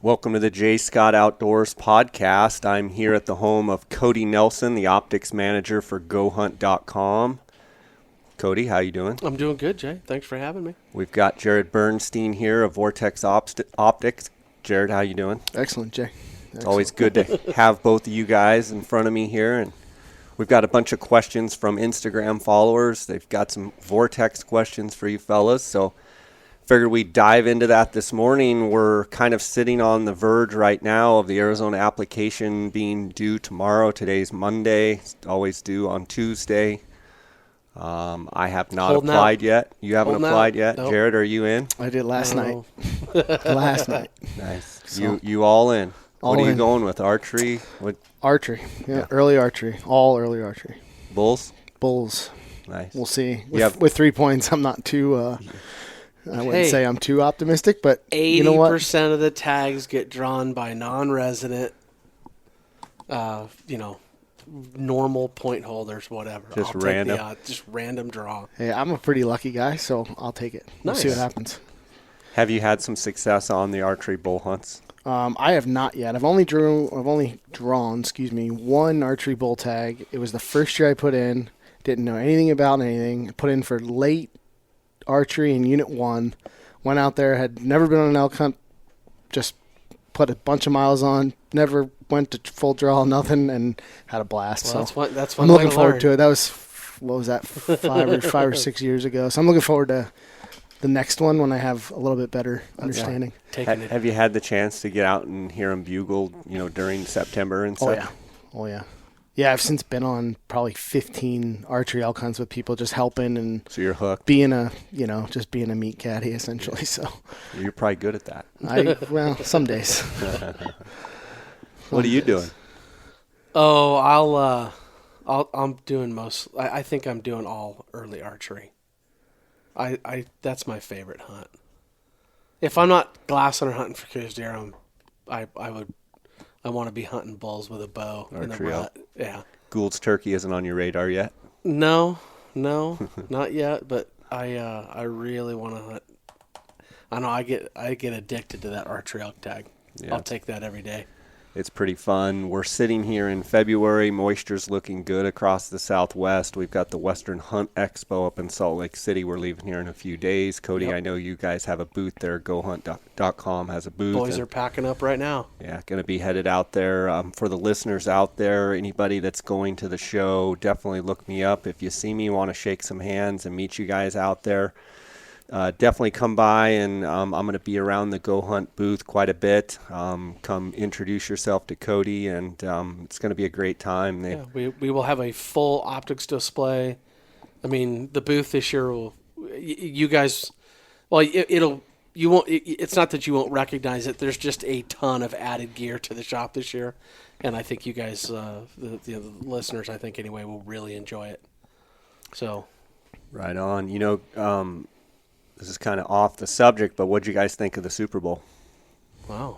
Welcome to the J. Scott Outdoors podcast. I'm here at the home of Cody Nelson, the optics manager for GoHunt.com. Cody, how you doing? I'm doing good, Jay. Thanks for having me. We've got Jaryd Burnstein here of Vortex Optics. Jaryd, how you doing? Excellent, Jay. It's always good to have both of you guys in front of me here. And we've got a bunch of questions from Instagram followers. They've got some Vortex questions for you fellas, so figured we'd dive into that this morning. We're kind of sitting on the verge right now of the Arizona application being due tomorrow. Today's Monday. It's always due on Tuesday. I have not applied yet. You haven't applied yet? Nope. Jaryd, are you in? I did last night. Last night. Nice. So, you all in? What are you going with? Archery? What? Archery. Yeah, early archery. All early archery. Bulls? Bulls. Nice. We'll see. With 3 points, I'm not too... I wouldn't say I'm too optimistic, but 80% you know what? 80% of the tags get drawn by non-resident, normal point holders, whatever. Just random? Just random draw. Hey, I'm a pretty lucky guy, so I'll take it. We'll see what happens. Have you had some success on the archery bull hunts? I have not yet. I've only drawn one archery bull tag. It was the first year I put in. Didn't know anything about anything. Put in for late archery in Unit 1. Went out there, had never been on an elk hunt, just put a bunch of miles on, never went to full draw, nothing, and had a blast. Well, so that's I'm looking forward to it. That was, what was that, 5 or 6 years ago. So I'm looking forward to the next one when I have a little bit better understanding. Have you had the chance to get out and hear them bugle, during September and stuff? Oh, yeah. Yeah, I've since been on probably 15 archery elk hunts with people just helping and so you're hooked. Being a meat caddy essentially. So you're probably good at that. Some days. What are you doing? Oh, I'm doing most. I think I'm doing all early archery. I that's my favorite hunt. If I'm not glass hunter hunting for coos deer, I want to be hunting bulls with a bow in the rut. Yeah. Gould's turkey isn't on your radar yet? No, not yet. But I really want to hunt. I know I get addicted to that archery elk tag. Yeah. I'll take that every day. It's pretty fun. We're sitting here in February. Moisture's looking good across the Southwest. We've got the Western Hunt Expo up in Salt Lake City. We're leaving here in a few days. Cody, yep. I know you guys have a booth there. GoHunt.com has a booth. Boys are packing up right now. Yeah, going to be headed out there. For the listeners out there, anybody that's going to the show, definitely look me up. If you see me, want to shake some hands and meet you guys out there. Definitely come by, and I'm going to be around the Go Hunt booth quite a bit. Come introduce yourself to Cody, and it's going to be a great time. We will have a full optics display. I mean, the booth this year will, you guys, well, you won't. It's not that you won't recognize it. There's just a ton of added gear to the shop this year, and I think you guys, the listeners, I think anyway, will really enjoy it. So, right on. This is kind of off the subject, but what did you guys think of the Super Bowl? Wow,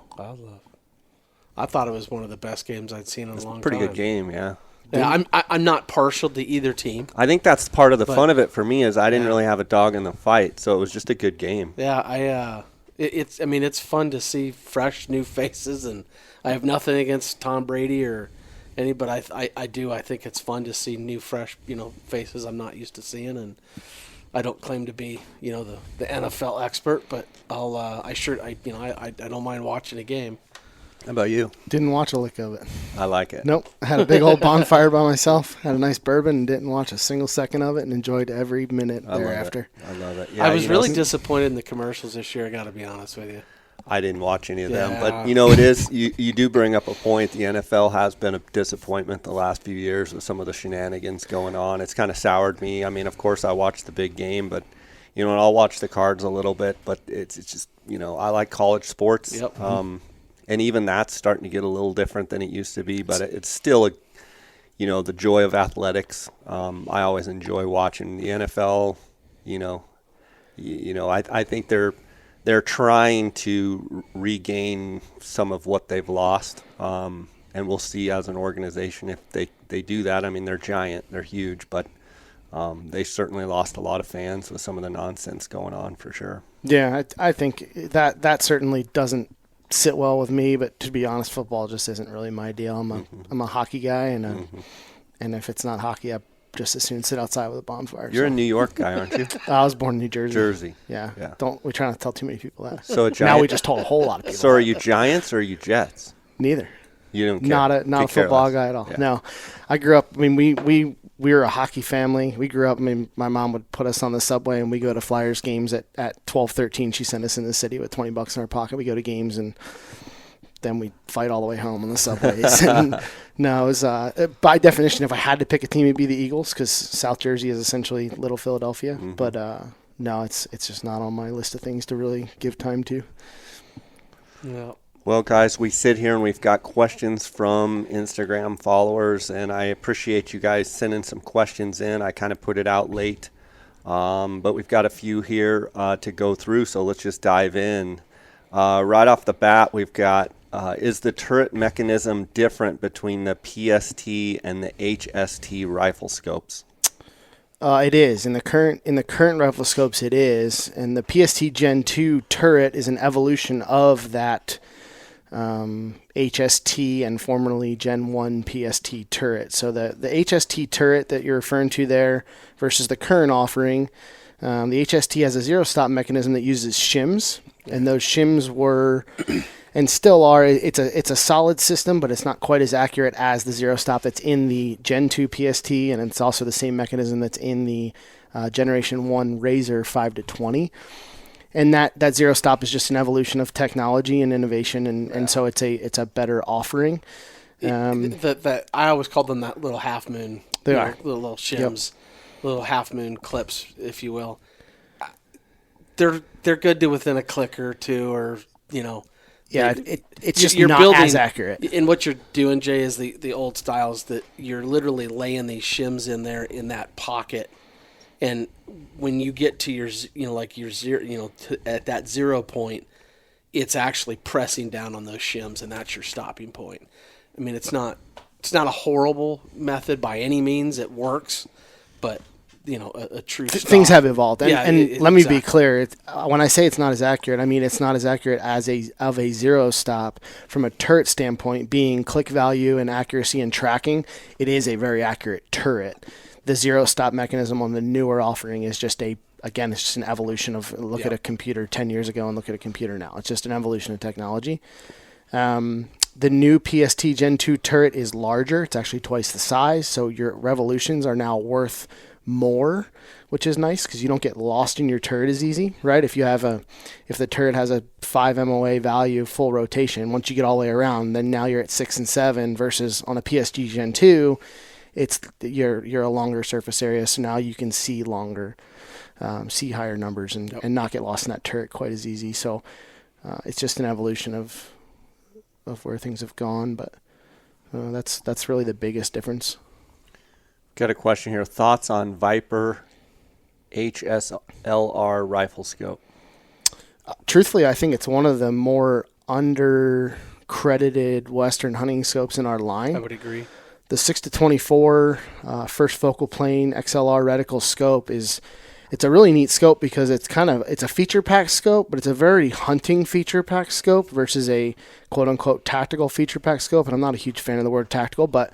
I thought it was one of the best games I'd seen in a long time. Pretty good game, yeah. Yeah, I'm not partial to either team. I think that's part of the fun of it for me is I didn't really have a dog in the fight, so it was just a good game. Yeah, it's fun to see fresh new faces, and I have nothing against Tom Brady or any, but I think it's fun to see new fresh faces I'm not used to seeing, and I don't claim to be, the NFL expert, but I don't mind watching a game. How about you? Didn't watch a lick of it. I like it. Nope. I had a big old bonfire by myself, had a nice bourbon, and didn't watch a single second of it, and enjoyed every minute thereafter. I love it. Yeah, I was really disappointed in the commercials this year, I got to be honest with you. I didn't watch any of them, but it is you do bring up a point. The NFL has been a disappointment the last few years with some of the shenanigans going on. It's kind of soured me. I mean, of course, I watched the big game, but I'll watch the cards a little bit. But it's just I like college sports, yep. And even that's starting to get a little different than it used to be. But it's still the joy of athletics. I always enjoy watching the NFL. I think they're trying to regain some of what they've lost, and we'll see as an organization if they do that. I mean, they're giant, they're huge, but they certainly lost a lot of fans with some of the nonsense going on for sure. Yeah, I think that certainly doesn't sit well with me, but to be honest, football just isn't really my deal. I'm a hockey guy, and and if it's not hockey, I just as soon sit outside with a bonfire. You're a New York guy, aren't you? I was born in New Jersey. Jersey. Yeah. Yeah. We try not to tell too many people that. So now we just told a whole lot of people. So are you Giants or are you Jets? Neither. You don't care. Not a football guy at all. Yeah. No. I grew up, I mean, we were a hockey family. We grew up, I mean, my mom would put us on the subway and we go to Flyers games at 12, 13. She sent us in the city with $20 in our pocket. We go to games and then we fight all the way home on the subways. And no, it was, by definition, if I had to pick a team, it'd be the Eagles because South Jersey is essentially Little Philadelphia. But no, it's just not on my list of things to really give time to. Yeah. Well, guys, we sit here and we've got questions from Instagram followers, and I appreciate you guys sending some questions in. I kind of put it out late, but we've got a few here to go through, so let's just dive in. Right off the bat, we've got, is the turret mechanism different between the PST and the HST rifle scopes? It is. In the current rifle scopes, it is. And the PST Gen 2 turret is an evolution of that HST and formerly Gen 1 PST turret. So the HST turret that you're referring to there versus the current offering, the HST has a zero stop mechanism that uses shims, and those shims were and still are. It's a solid system, but it's not quite as accurate as the zero stop that's in the Gen 2 PST, and it's also the same mechanism that's in the Generation 1 Razor 5-20. And that zero stop is just an evolution of technology and innovation, and so it's a better offering. I always called them that little half moon. They are little shims, little half moon clips, if you will. They're good to within a click or two, or Yeah, it's just not as accurate. And what you're doing, Jay, is the old styles that you're literally laying these shims in there in that pocket. And when you get to your zero, at that 0 point, it's actually pressing down on those shims, and that's your stopping point. I mean, it's not a horrible method by any means. It works, but a true stop. Things have evolved. And let me exactly. be clear. When I say it's not as accurate, I mean it's not as accurate as a zero stop from a turret standpoint, being click value and accuracy and tracking. It is a very accurate turret. The zero stop mechanism on the newer offering is just it's just an evolution of look at a computer 10 years ago and look at a computer now. It's just an evolution of technology. The new PST Gen 2 turret is larger. It's actually twice the size, so your revolutions are now worth more, which is nice because you don't get lost in your turret as easy, right? If the turret has a 5 MOA value full rotation, once you get all the way around, then now you're at 6 and 7 versus on a PSG Gen 2, you're a longer surface area, so now you can see longer, see higher numbers and not get lost in that turret quite as easy. So it's just an evolution of where things have gone, but that's really the biggest difference. Got a question here. Thoughts on Viper HSLR rifle scope? Truthfully, I think it's one of the more under-credited Western hunting scopes in our line. I would agree. The 6-24 first focal plane XLR reticle scope it's a really neat scope because it's a feature pack scope, but it's a very hunting feature pack scope versus a quote unquote tactical feature pack scope. And I'm not a huge fan of the word tactical, but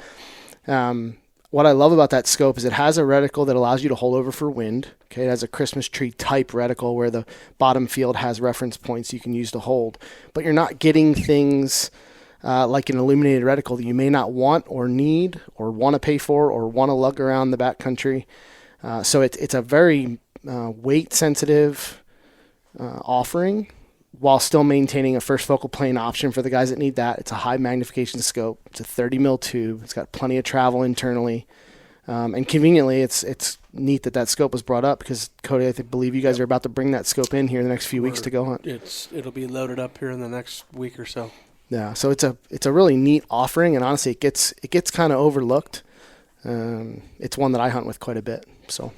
what I love about that scope is it has a reticle that allows you to hold over for wind. Okay, it has a Christmas tree type reticle where the bottom field has reference points you can use to hold, but you're not getting things like an illuminated reticle that you may not want or need or want to pay for or want to lug around the backcountry. So it's a very weight sensitive offering while still maintaining a first focal plane option for the guys that need that. It's a high magnification scope. It's a 30 mil tube. It's got plenty of travel internally. And conveniently, it's neat that scope was brought up because, Cody, I believe you guys are about to bring that scope in here in the next few weeks to go hunt. It'll be loaded up here in the next week or so. Yeah, so it's a really neat offering, and honestly, it gets kind of overlooked. It's one that I hunt with quite a bit. So,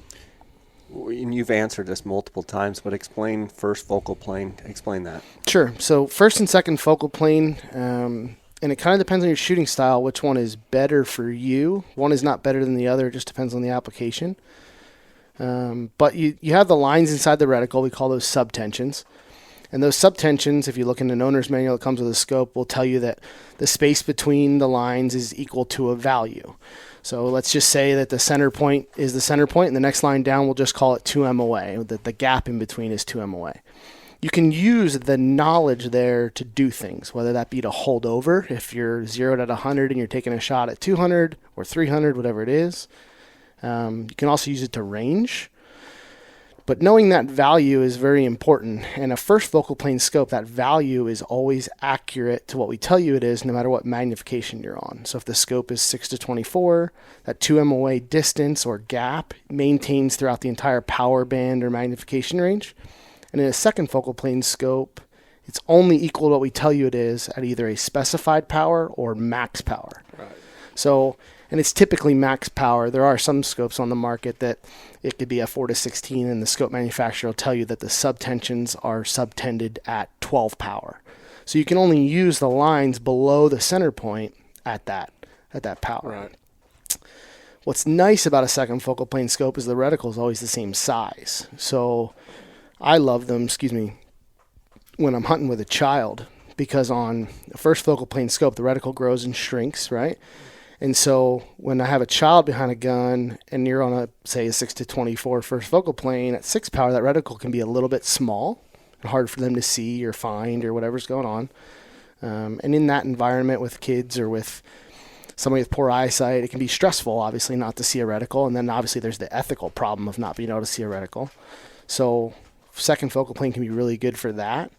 and you've answered this multiple times, but explain first focal plane. Explain that. Sure. So first and second focal plane, and it kind of depends on your shooting style, which one is better for you. One is not better than the other. It just depends on the application. But you have the lines inside the reticle. We call those subtensions. And those subtensions, if you look in an owner's manual that comes with a scope, will tell you that the space between the lines is equal to a value. So let's just say that the center point is the center point, and the next line down, we'll just call it 2 MOA, that the gap in between is 2 MOA. You can use the knowledge there to do things, whether that be to hold over if you're zeroed at 100 and you're taking a shot at 200 or 300, whatever it is. You can also use it to range. But knowing that value is very important. And a first focal plane scope, that value is always accurate to what we tell you it is, no matter what magnification you're on. So if the scope is 6-24, that 2 MOA distance or gap maintains throughout the entire power band or magnification range. And in a second focal plane scope, it's only equal to what we tell you it is at either a specified power or max power. Right. So, and it's typically max power. There are some scopes on the market that it could be a 4-16, and the scope manufacturer will tell you that the subtensions are subtended at 12 power. So you can only use the lines below the center point at that power. Right. What's nice about a second focal plane scope is the reticle is always the same size. So I love them, when I'm hunting with a child, because on the first focal plane scope, the reticle grows and shrinks, right? And so when I have a child behind a gun and you're on say a 6-24 first focal plane at 6 power, that reticle can be a little bit small and hard for them to see or find or whatever's going on. And in that environment with kids or with somebody with poor eyesight, it can be stressful, obviously, not to see a reticle. And then obviously there's the ethical problem of not being able to see a reticle. So second focal plane can be really good for that.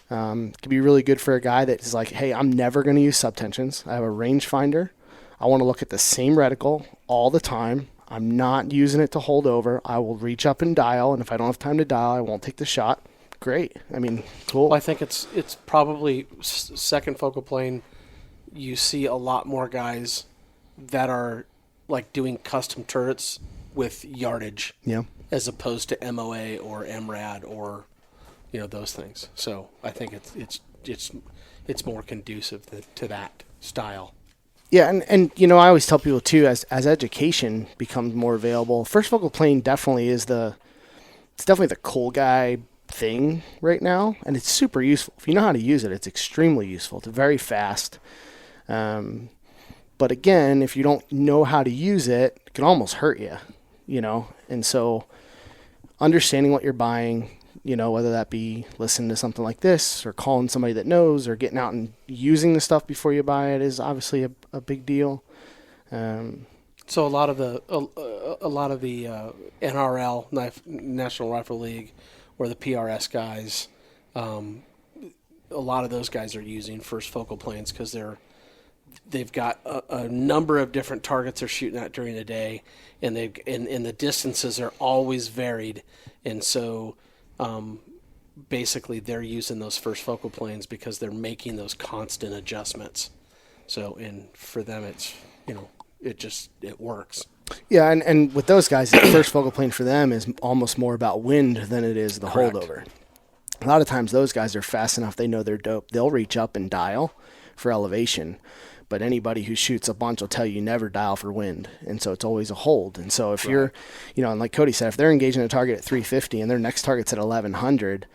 It can be really good for a guy that is like, hey, I'm never going to use subtensions. I have a rangefinder. I want to look at the same reticle all the time. I'm not using it to hold over. I will reach up and dial, and if I don't have time to dial, I won't take the shot. Great. I mean, cool. Well, I think it's probably second focal plane. You see a lot more guys that are like doing custom turrets with yardage, as opposed to MOA or MRAD or those things. So I think it's more conducive to that style. Yeah, and I always tell people too, as education becomes more available, first focal plane definitely is it's definitely the cool guy thing right now, and it's super useful. If you know how to use it, it's extremely useful. It's very fast. But again, if you don't know how to use it, it can almost hurt you, And so understanding what you're buying, whether that be listening to something like this or calling somebody that knows or getting out and using the stuff before you buy it is obviously a big deal. So a lot of the NRL, National Rifle League, or the PRS guys, a lot of those guys are using first focal planes because they've got a number of different targets they're shooting at during the day, and and the distances are always varied, and so basically they're using those first focal planes because they're making those constant adjustments. So, and for them, it's, it works. Yeah. And with those guys, the first focal plane for them is almost more about wind than it is the Correct. holdover. A lot of times those guys are fast enough. They know they're dope. They'll reach up and dial for elevation. But anybody who shoots a bunch will tell you never dial for wind. And so it's always a hold. And so if you're, and like Cody said, if they're engaging a target at 350 and their next target's at 1100,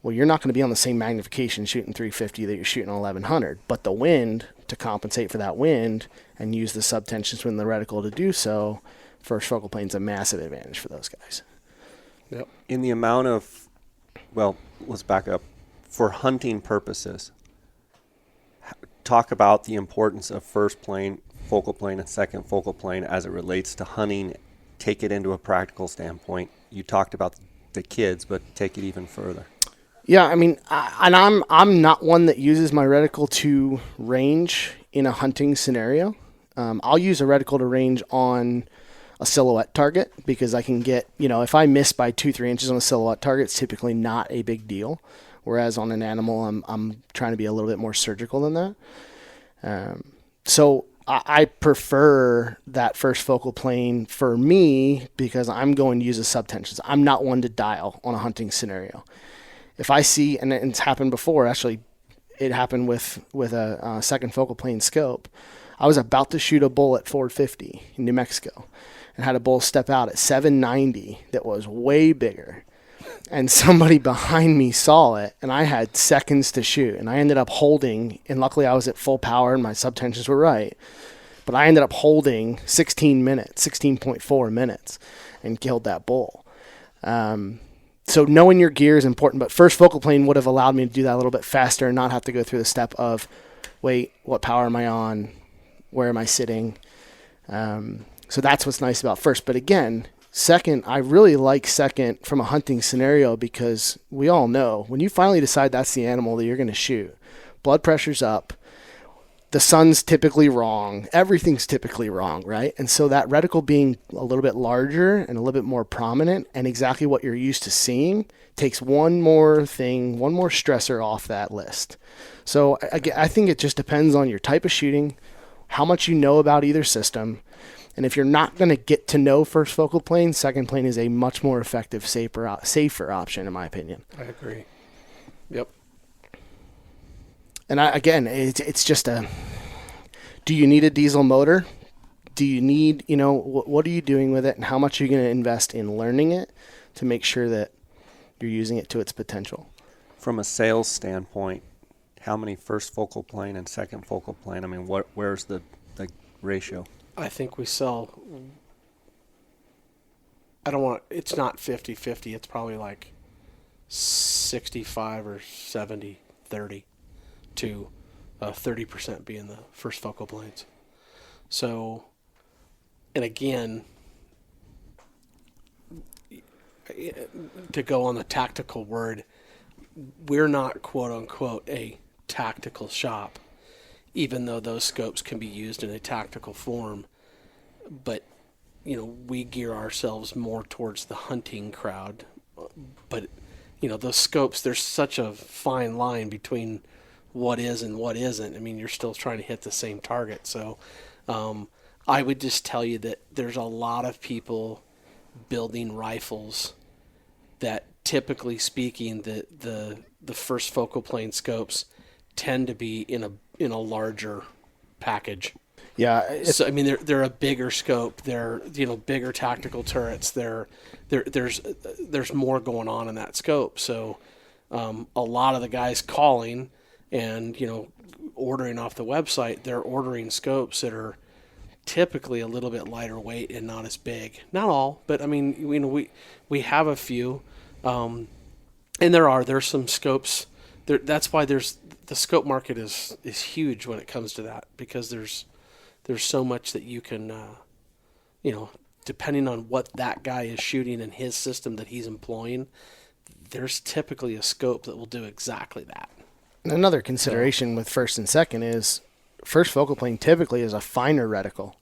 well, you're not going to be on the same magnification shooting 350 that you're shooting on 1100. But the wind, to compensate for that wind and use the subtensions within the reticle to do so, first focal plane's a massive advantage for those guys. Yep. In the amount of, let's back up. For hunting purposes, talk about the importance of first plane, focal plane, and second focal plane as it relates to hunting. Take it into a practical standpoint. You talked about the kids, but take it even further. Yeah, I mean, I'm not one that uses my reticle to range in a hunting scenario. I'll use a reticle to range on a silhouette target because I can get, if I miss by 2-3 inches on a silhouette target, it's typically not a big deal. Whereas on an animal, I'm trying to be a little bit more surgical than that. So I prefer that first focal plane for me because I'm going to use a subtensions. I'm not one to dial on a hunting scenario. If I see, and it's happened before, actually, it happened with a second focal plane scope. I was about to shoot a bull at 450 in New Mexico and had a bull step out at 790 that was way bigger. and somebody behind me saw it, and I had seconds to shoot, and I ended up holding, and luckily I was at full power and my subtensions were right, but I ended up holding 16.4 minutes and killed that bull. So knowing your gear is important, but first focal plane would have allowed me to do that a little bit faster and not have to go through the step of, wait, what power am I on? Where am I sitting? So that's what's nice about first. But again, second, I really like second from a hunting scenario because we all know when you finally decide that's the animal that you're going to shoot, blood pressure's up, the sun's typically wrong, everything's typically wrong, right? And so that reticle being a little bit larger and a little bit more prominent and exactly what you're used to seeing takes one more thing, one more stressor off that list. So I think it just depends on your type of shooting, how much you know about either system. And if you're not going to get to know first focal plane, second plane is a much more effective, safer option, in my opinion. I agree. Yep. And again, it's just do you need a diesel motor? Do you need, what are you doing with it, and how much are you going to invest in learning it to make sure that you're using it to its potential? From a sales standpoint, how many first focal plane and second focal plane? I mean, where's the ratio? I think we sell, it's not 50-50. It's probably like 65 or 70-30 to 30% being the first focal planes. So, and again, to go on the tactical word, we're not quote unquote a tactical shop, even though those scopes can be used in a tactical form. But, we gear ourselves more towards the hunting crowd. But, those scopes, there's such a fine line between what is and what isn't. I mean, you're still trying to hit the same target. So I would just tell you that there's a lot of people building rifles that, typically speaking, the first focal plane scopes tend to be in a larger package. Yeah. So I mean, they're a bigger scope. They're bigger tactical turrets. There's more going on in that scope. So a lot of the guys calling and ordering off the website, they're ordering scopes that are typically a little bit lighter weight and not as big. Not all, but I mean, we have a few, and there's some scopes. That's why the scope market is huge when it comes to that, because there's so much that you can, depending on what that guy is shooting in his system that he's employing, there's typically a scope that will do exactly that. Another consideration with first and second is first focal plane typically is a finer reticle.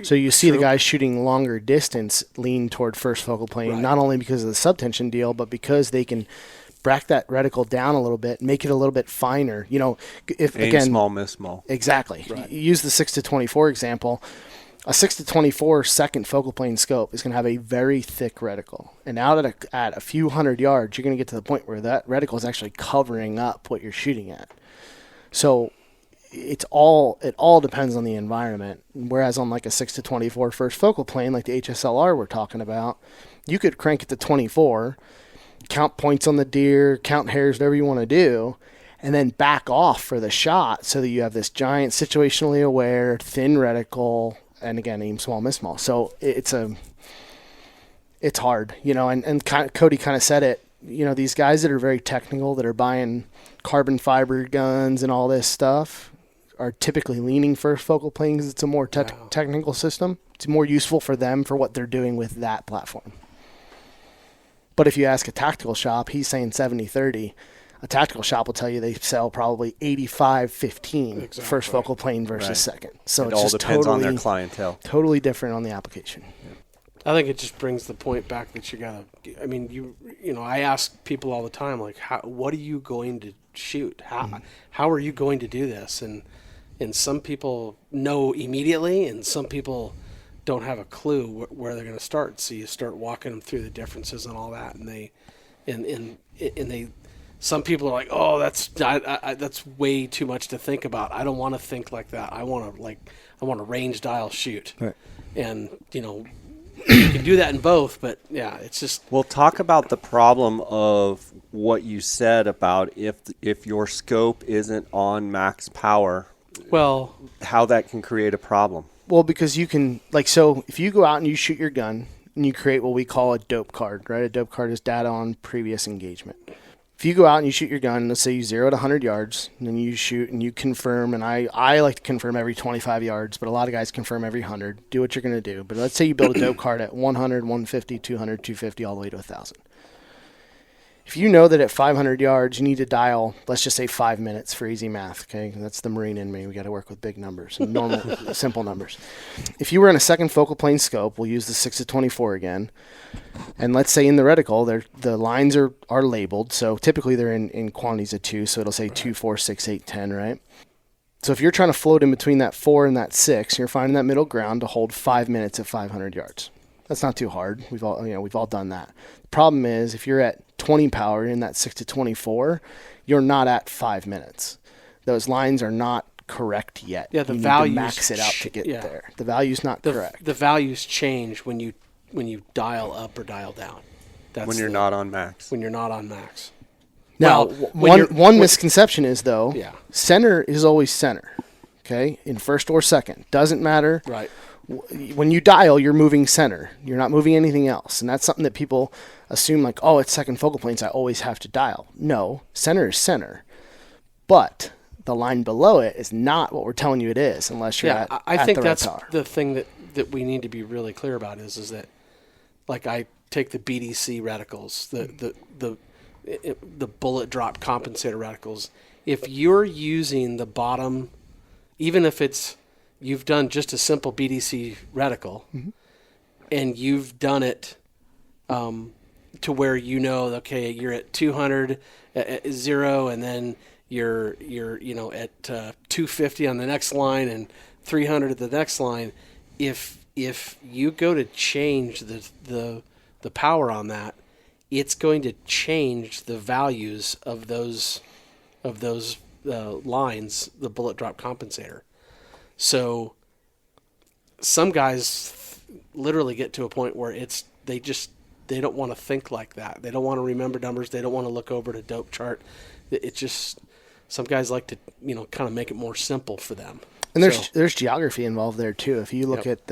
So you see the guys shooting longer distance lean toward first focal plane, right, not only because of the subtension deal, but because they can brack that reticle down a little bit, make it a little bit finer. If Aim again, small, miss small. Exactly. Right. You use the 6-24 example. A 6-24 second focal plane scope is going to have a very thick reticle. And out at a few hundred yards, you're going to get to the point where that reticle is actually covering up what you're shooting at. So it all depends on the environment. Whereas on like a 6-24 first focal plane, like the HSLR we're talking about, you could crank it to 24, count points on the deer, count hairs, whatever you want to do, and then back off for the shot so that you have this giant situationally aware, thin reticle, and again, aim small, miss small. So it's hard, and Cody kind of said it, these guys that are very technical, that are buying carbon fiber guns and all this stuff, are typically leaning first focal plane because it's a more technical system. It's more useful for them for what they're doing with that platform. But if you ask a tactical shop, he's saying 70-30. A tactical shop will tell you they sell probably 85-15 first focal plane versus second. So it it's all just depends totally, on their clientele. Totally different on the application. Yeah. I think it just brings the point back that I ask people all the time, like, what are you going to shoot? How are you going to do this? And some people know immediately, and some people don't have a clue where they're going to start. So you start walking them through the differences and all that, and they some people are like, oh, that's way too much to think about. I don't want to think like that. I want to range dial shoot. Right. And You can do that in both, but yeah, it's just We'll talk about the problem of what you said about if your scope isn't on max power, well, how that can create a problem. Well, because you can, like, so if you go out and you shoot your gun and you create what we call a dope card, right? A dope card is data on previous engagement. If you go out and you shoot your gun, let's say you zero to 100 yards, and then you shoot and you confirm, and I like to confirm every 25 yards, but a lot of guys confirm every 100. Do what you're going to do. But let's say you build a dope card at 100, 150, 200, 250, all the way to 1,000. If you know that at 500 yards you need to dial, let's just say 5 minutes for easy math, okay? That's the Marine in me. We got to work with big numbers and normal, simple numbers. If you were in a second focal plane scope, we'll use the 6-24 again. And let's say in the reticle, the lines are labeled. So typically they're in quantities of 2. So it'll say 2, 4, 6, 8, 10, right? So if you're trying to float in between that 4 and that 6, you're finding that middle ground to hold 5 minutes at 500 yards. That's not too hard. We've all done that. The problem is if you're at 20 power in that 6-24, you're not at 5 minutes. Those lines are not correct yet. Yeah, the you values need to max it out to get there. The value's not correct. The values change when you dial up or dial down. When you're not on max. When you're not on max. Now, one misconception is, though, Yeah. center is always center, okay, in first or second. Doesn't matter. Right. When you dial, you're moving center. You're not moving anything else. And that's something that people assume, like, oh, it's second focal planes, I always have to dial. No, center is center. But the line below it is not what we're telling you it is unless you're at I think the that's right power. the thing that we need to be really clear about is that, like, I take the BDC reticles, the bullet drop compensator reticles. If you're using the bottom, even if you've done just a simple BDC reticle, and you've done it to where okay, you're at 200 at 0, and then you're at 250 on the next line and 300 at the next line. If you go to change the power on that, it's going to change the values of those lines, the bullet drop compensator. So some guys literally get to a point where they don't want to think like that. They don't want to remember numbers. They don't want to look over at a dope chart. It's just some guys like to kind of make it more simple for them. And there's geography involved there too. If you look at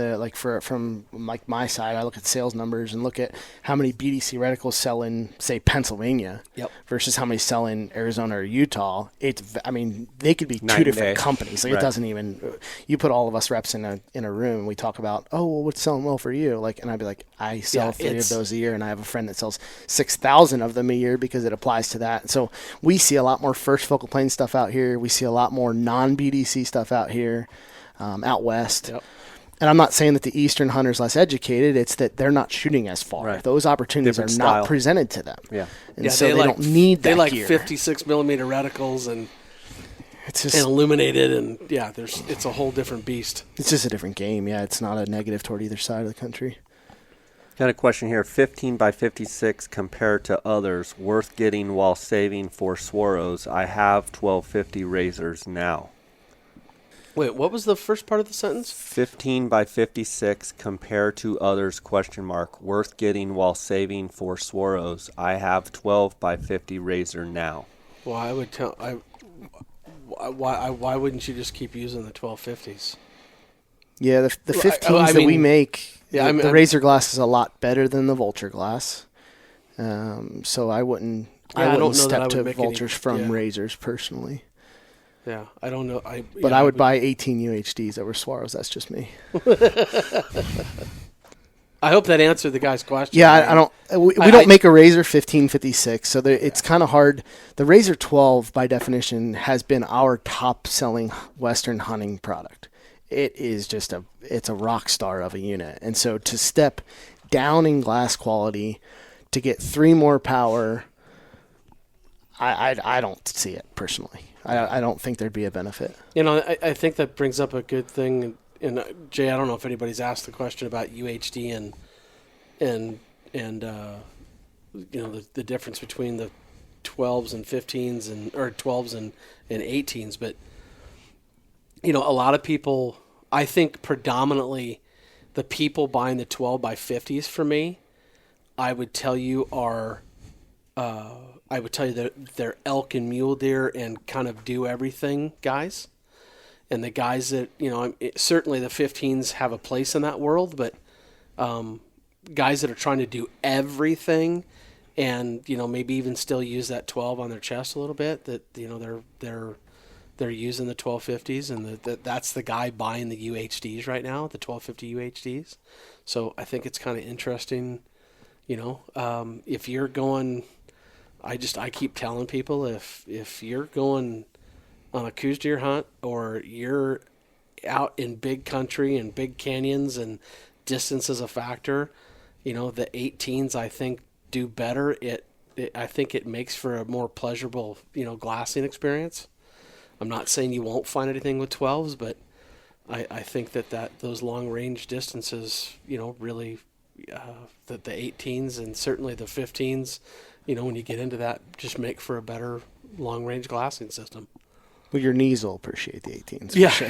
from my side, I look at sales numbers and look at how many BDC reticles sell in, say, Pennsylvania versus how many sell in Arizona or Utah. They could be two different companies. Like, right. It doesn't even. You put all of us reps in a room and we talk about, oh, well, what's selling well for you? Like, and I'd be like, I sell 3 of those a year, and I have a friend that sells 6,000 of them a year because it applies to that. So we see a lot more first focal plane stuff out here. We see a lot more non-BDC stuff out here. Out west. Yep. And I'm not saying that the Eastern hunter's less educated. It's that they're not shooting as far. Right. Those opportunities are not presented to them. Yeah. And so they don't need that gear. They gear. 56 millimeter reticles and it's just illuminated, and it's a whole different beast. It's just a different game. Yeah, it's not a negative toward either side of the country. Got a question here. 15 by 56 compared to others, worth getting while saving for Swaros. I have 1250 razors now. Wait, what was the first part of the sentence? 15 by 56 compared to others, ? Worth getting while saving for Swaros. I have 12 by 50 razor now. Well, I would tell. Why wouldn't you just keep using the 1250s? Yeah, the 15s that we make, the razor glass is a lot better than the vulture glass. So I wouldn't step to vultures from razors personally. Yeah, I don't know. But I would buy 18 UHDs that were Swaros. That's just me. I hope that answered the guy's question. Yeah, I don't. We don't make a Razor 1556, so it's kind of hard. The Razor 12, by definition, has been our top-selling Western hunting product. It is just it's a rock star of a unit, and so to step down in glass quality to get 3 more power, I don't see it personally. I don't think there'd be a benefit. I think that brings up a good thing. And Jay, I don't know if anybody's asked the question about UHD and the difference between the 12s and 15s or 12s and 18s. But a lot of people, I think predominantly the people buying the 12 by 50s for me, I would tell you that they're elk and mule deer and kind of do everything guys. And the guys that, certainly the 15s have a place in that world, but guys that are trying to do everything and, maybe even still use that 12 on their chest a little bit, that, they're using the 1250s, and that's the guy buying the UHDs right now, the 1250 UHDs. So I think it's kind of interesting, if you're going, I keep telling people, if you're going on a Coues deer hunt, or you're out in big country and big canyons and distance is a factor, the 18s I think do better. I think it makes for a more pleasurable, glassing experience. I'm not saying you won't find anything with 12s, but I think that those long range distances, really, that the 18s and certainly the 15s, when you get into that, just make for a better long range glassing system. Well, your knees will appreciate the 18s. Yeah. For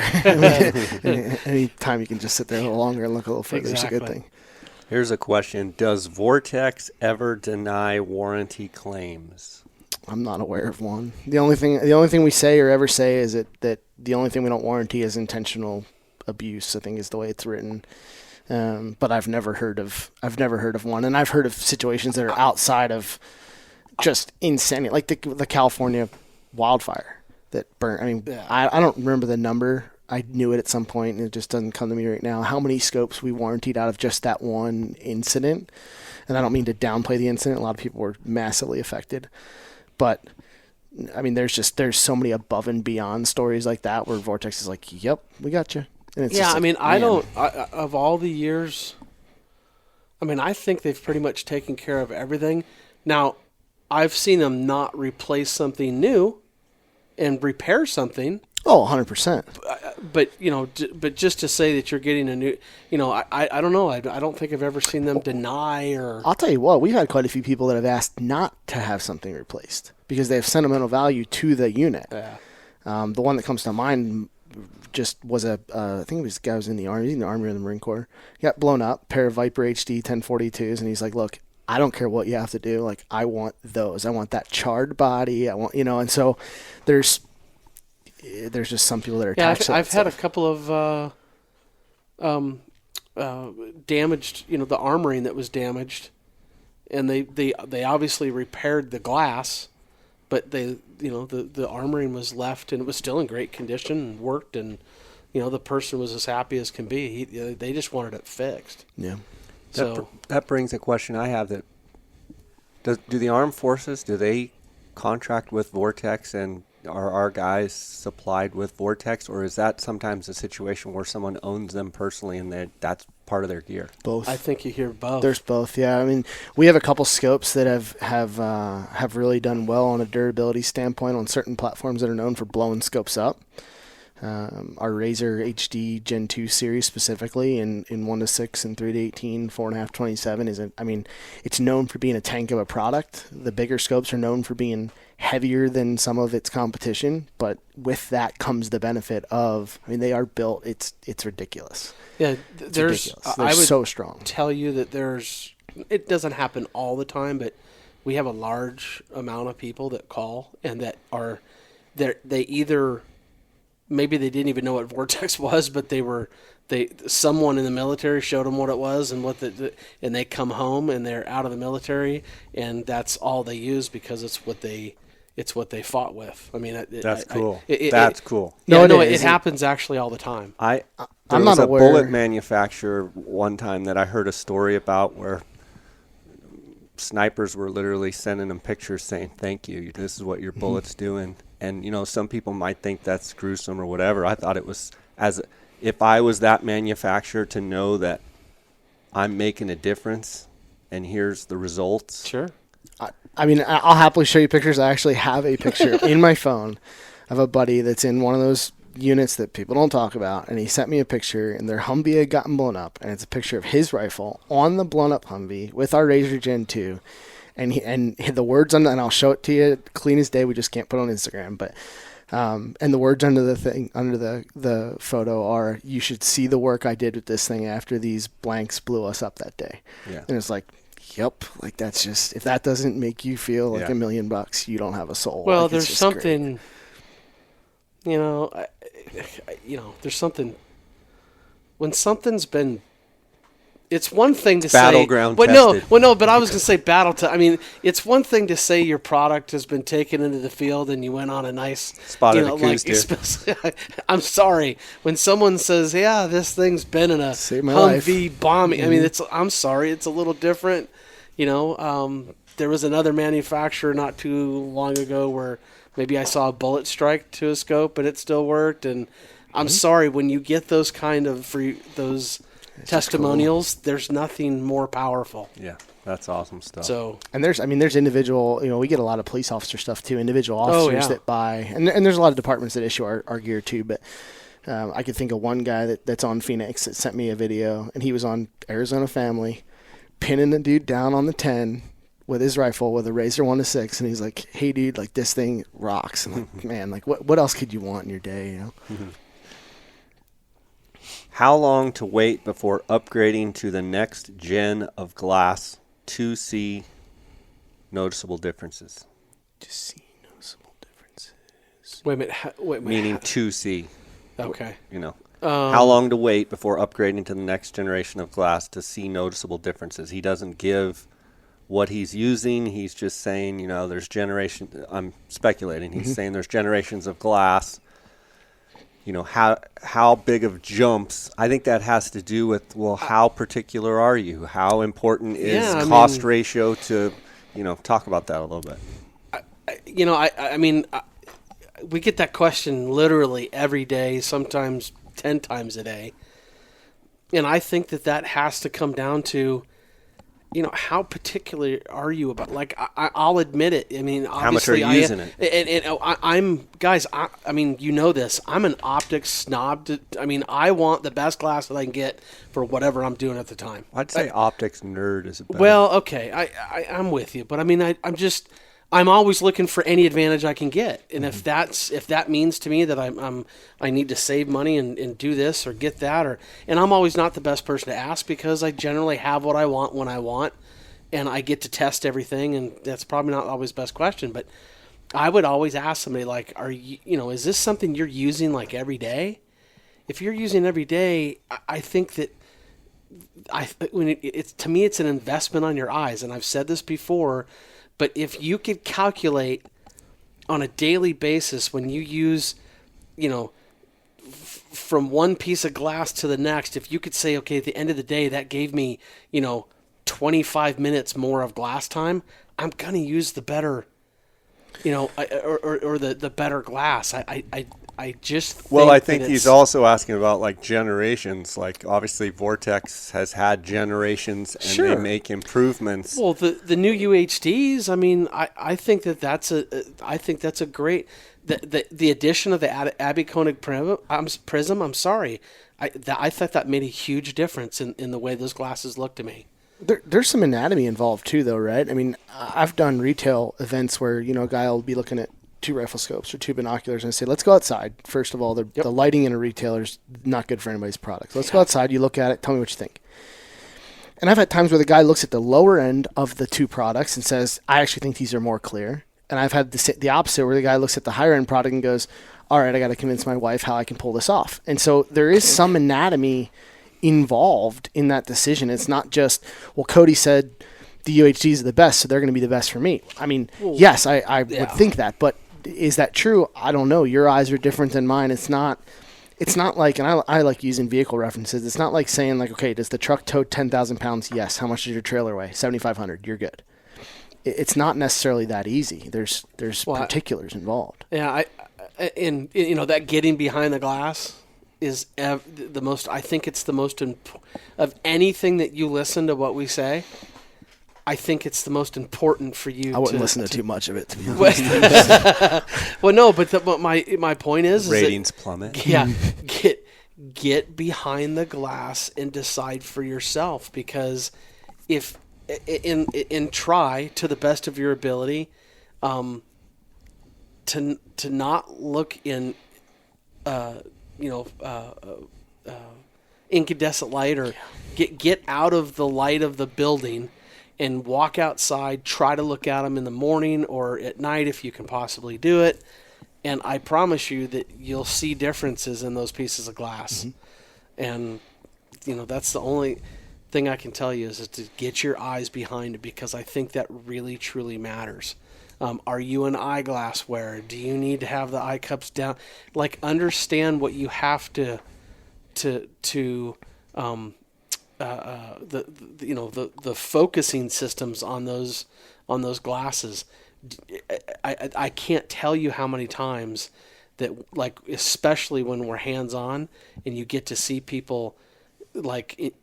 sure. Any time you can just sit there a little longer and look a little further is a good thing. Here's a question. Does Vortex ever deny warranty claims? I'm not aware of one. The only thing we say or ever say is that the only thing we don't warranty is intentional abuse, I think is the way it's written. But I've never heard of one, and I've heard of situations that are outside of just insanity, like the California wildfire that burnt. I mean, yeah. I don't remember the number. I knew it at some point, and it just doesn't come to me right now. How many scopes we warrantied out of just that one incident? And I don't mean to downplay the incident. A lot of people were massively affected. But, I mean, there's so many above and beyond stories like that where Vortex is like, yep, we got you. And it's of all the years, I think they've pretty much taken care of everything. Now, I've seen them not replace something new and repair something. Oh, 100%. But just to say that you're getting a new, I don't know. I don't think I've ever seen them deny or. I'll tell you what, we've had quite a few people that have asked not to have something replaced because they have sentimental value to the unit. Yeah. The one that comes to mind just was I think it was the guy who was in the Army. He's in the Army or the Marine Corps. He got blown up, pair of Viper HD 1042s, and he's like, look, I don't care what you have to do. Like, I want those. I want that charred body. I want, and so there's just some people that are attached to that I've had a couple of damaged, the armoring that was damaged, and they obviously repaired the glass, but the armoring was left and it was still in great condition and worked, and the person was as happy as can be. They just wanted it fixed. Yeah. So that brings a question I have: do the armed forces, do they contract with Vortex, and are our guys supplied with Vortex, or is that sometimes a situation where someone owns them personally and that's part of their gear? Both. I think you hear both. There's both, yeah. I mean, we have a couple scopes that have really done well on a durability standpoint on certain platforms that are known for blowing scopes up. Our Razor HD Gen 2 series specifically in 1-6 and 3-18, 4.5-27 is it's known for being a tank of a product. The bigger scopes are known for being heavier than some of its competition, but with that comes the benefit of, they are built, it's ridiculous. Yeah, They're so strong. Tell you that it doesn't happen all the time, but we have a large amount of people that call and that are they either maybe they didn't even know what Vortex was, but someone in the military showed them what it was and and they come home and they're out of the military and that's all they use because it's what they fought with. That's cool. That's cool. It happens actually all the time. There was a bullet manufacturer one time that I heard a story about where snipers were literally sending them pictures saying, thank you, this is what your bullet's doing. And, some people might think that's gruesome or whatever. I thought it was, if I was that manufacturer, to know that I'm making a difference and here's the results. Sure. I'll happily show you pictures. I actually have a picture in my phone of a buddy that's in one of those units that people don't talk about, and he sent me a picture, and their Humvee had gotten blown up, and it's a picture of his rifle on the blown-up Humvee with our Razor Gen 2. And the words on, and I'll show it to you clean as day. We just can't put it on Instagram. But And the words under the photo are, "You should see the work I did with this thing after these blanks blew us up that day." Yeah. And it's like, yep, like that's just, if that doesn't make you feel like Yeah. $1 million, you don't have a soul. Well, Like, it's there's just something, great. there's something, when something's been, it's one thing to battleground say, tested. but I was going to say I mean, it's one thing to say your product has been taken into the field and you went on a nice Spotted you know, a coos deer. I'm sorry when someone says, "Yeah, this thing's been in a Saved my life. Humvee bombing." I mean, I'm sorry, it's a little different. There was another manufacturer not too long ago where maybe I saw a bullet strike to a scope, but it still worked. And I'm sorry, when you get those kind of those testimonials, there's nothing more powerful. Yeah, that's awesome stuff. So, And there's individual, we get a lot of police officer stuff too, individual officers yeah. that buy, and there's a lot of departments that issue our gear too, but I could think of one guy that's on Phoenix that sent me a video, and he was on Arizona Family, pinning a dude down on the 10 with his rifle with a Razor 1-6, and he's like, "Hey dude, like this thing rocks." And like, man, like what else could you want in your day, How long to wait before upgrading to the next gen of glass to see noticeable differences? Just see noticeable differences. wait a minute. Meaning to see, Okay. how long to wait before upgrading to the next generation of glass to see noticeable differences? He doesn't give what he's using. He's just saying, there's I'm speculating. He's saying there's generations of glass. How big of jumps? I think that has to do with, how particular are you? How important is cost ratio to, talk about that a little bit. We get that question literally every day, sometimes 10 times a day. And I think that has to come down to, how particular are you about, like, I'll admit it. I mean, obviously, how much are you using it? And I'm, guys, I mean, this, I'm an optics snob. I want the best glass that I can get for whatever I'm doing at the time. I'd say optics nerd is a better. Well, okay, I'm with you, but I'm always looking for any advantage I can get, and if that means to me that I need to save money and do this or get that, and I'm always not the best person to ask because I generally have what I want when I want, and I get to test everything, and that's probably not always the best question, but I would always ask somebody like, are you, is this something you're using like every day? If you're using it every day, I think that to me it's an investment on your eyes, and I've said this before. But if you could calculate on a daily basis when you use, from one piece of glass to the next, if you could say, okay, at the end of the day, that gave me, 25 minutes more of glass time, I'm going to use the better, or the better glass. I just think I think he's also asking about like generations. Like obviously Vortex has had generations and Sure. they make improvements. Well, the new UHDs. I think that's a great the addition of the abyconic prism. I'm sorry, I thought that made a huge difference in the way those glasses look to me. There's some anatomy involved too, though, right? I mean, I've done retail events where a guy will be looking at 2 rifle scopes or 2 binoculars and say, let's go outside. First of all, the lighting in a retailer is not good for anybody's product. Let's go outside. You look at it. Tell me what you think. And I've had times where the guy looks at the lower end of the 2 products and says, I actually think these are more clear. And I've had the opposite where the guy looks at the higher end product and goes, all right, I got to convince my wife how I can pull this off. And so there is some anatomy involved in that decision. It's not just, Cody said the UHDs are the best, so they're going to be the best for me. I mean, yes, I would think that, but is that true? I don't know. Your eyes are different than mine. It's not like, and I like using vehicle references. It's not like saying like, okay, does the truck tow 10,000 pounds? Yes. How much does your trailer weigh? 7,500. You're good. It's not necessarily that easy. There's particulars involved. Yeah. And that getting behind the glass is the most, I think it's the most of anything that you listen to what we say. I think it's the most important for you. I wouldn't listen to too much of it, to be honest. Well, no, but my point is ratings plummet. Yeah, get behind the glass and decide for yourself, because if in try to the best of your ability, to not look in, incandescent light, or get out of the light of the building and walk outside. Try to look at them in the morning or at night if you can possibly do it. And I promise you that you'll see differences in those pieces of glass. And, that's the only thing I can tell you is to get your eyes behind it, because I think that really, truly matters. Are you an eyeglass wearer? Do you need to have the eye cups down? Like, understand what you have the focusing systems on those glasses. I can't tell you how many times that, like, especially when we're hands-on and you get to see people, like,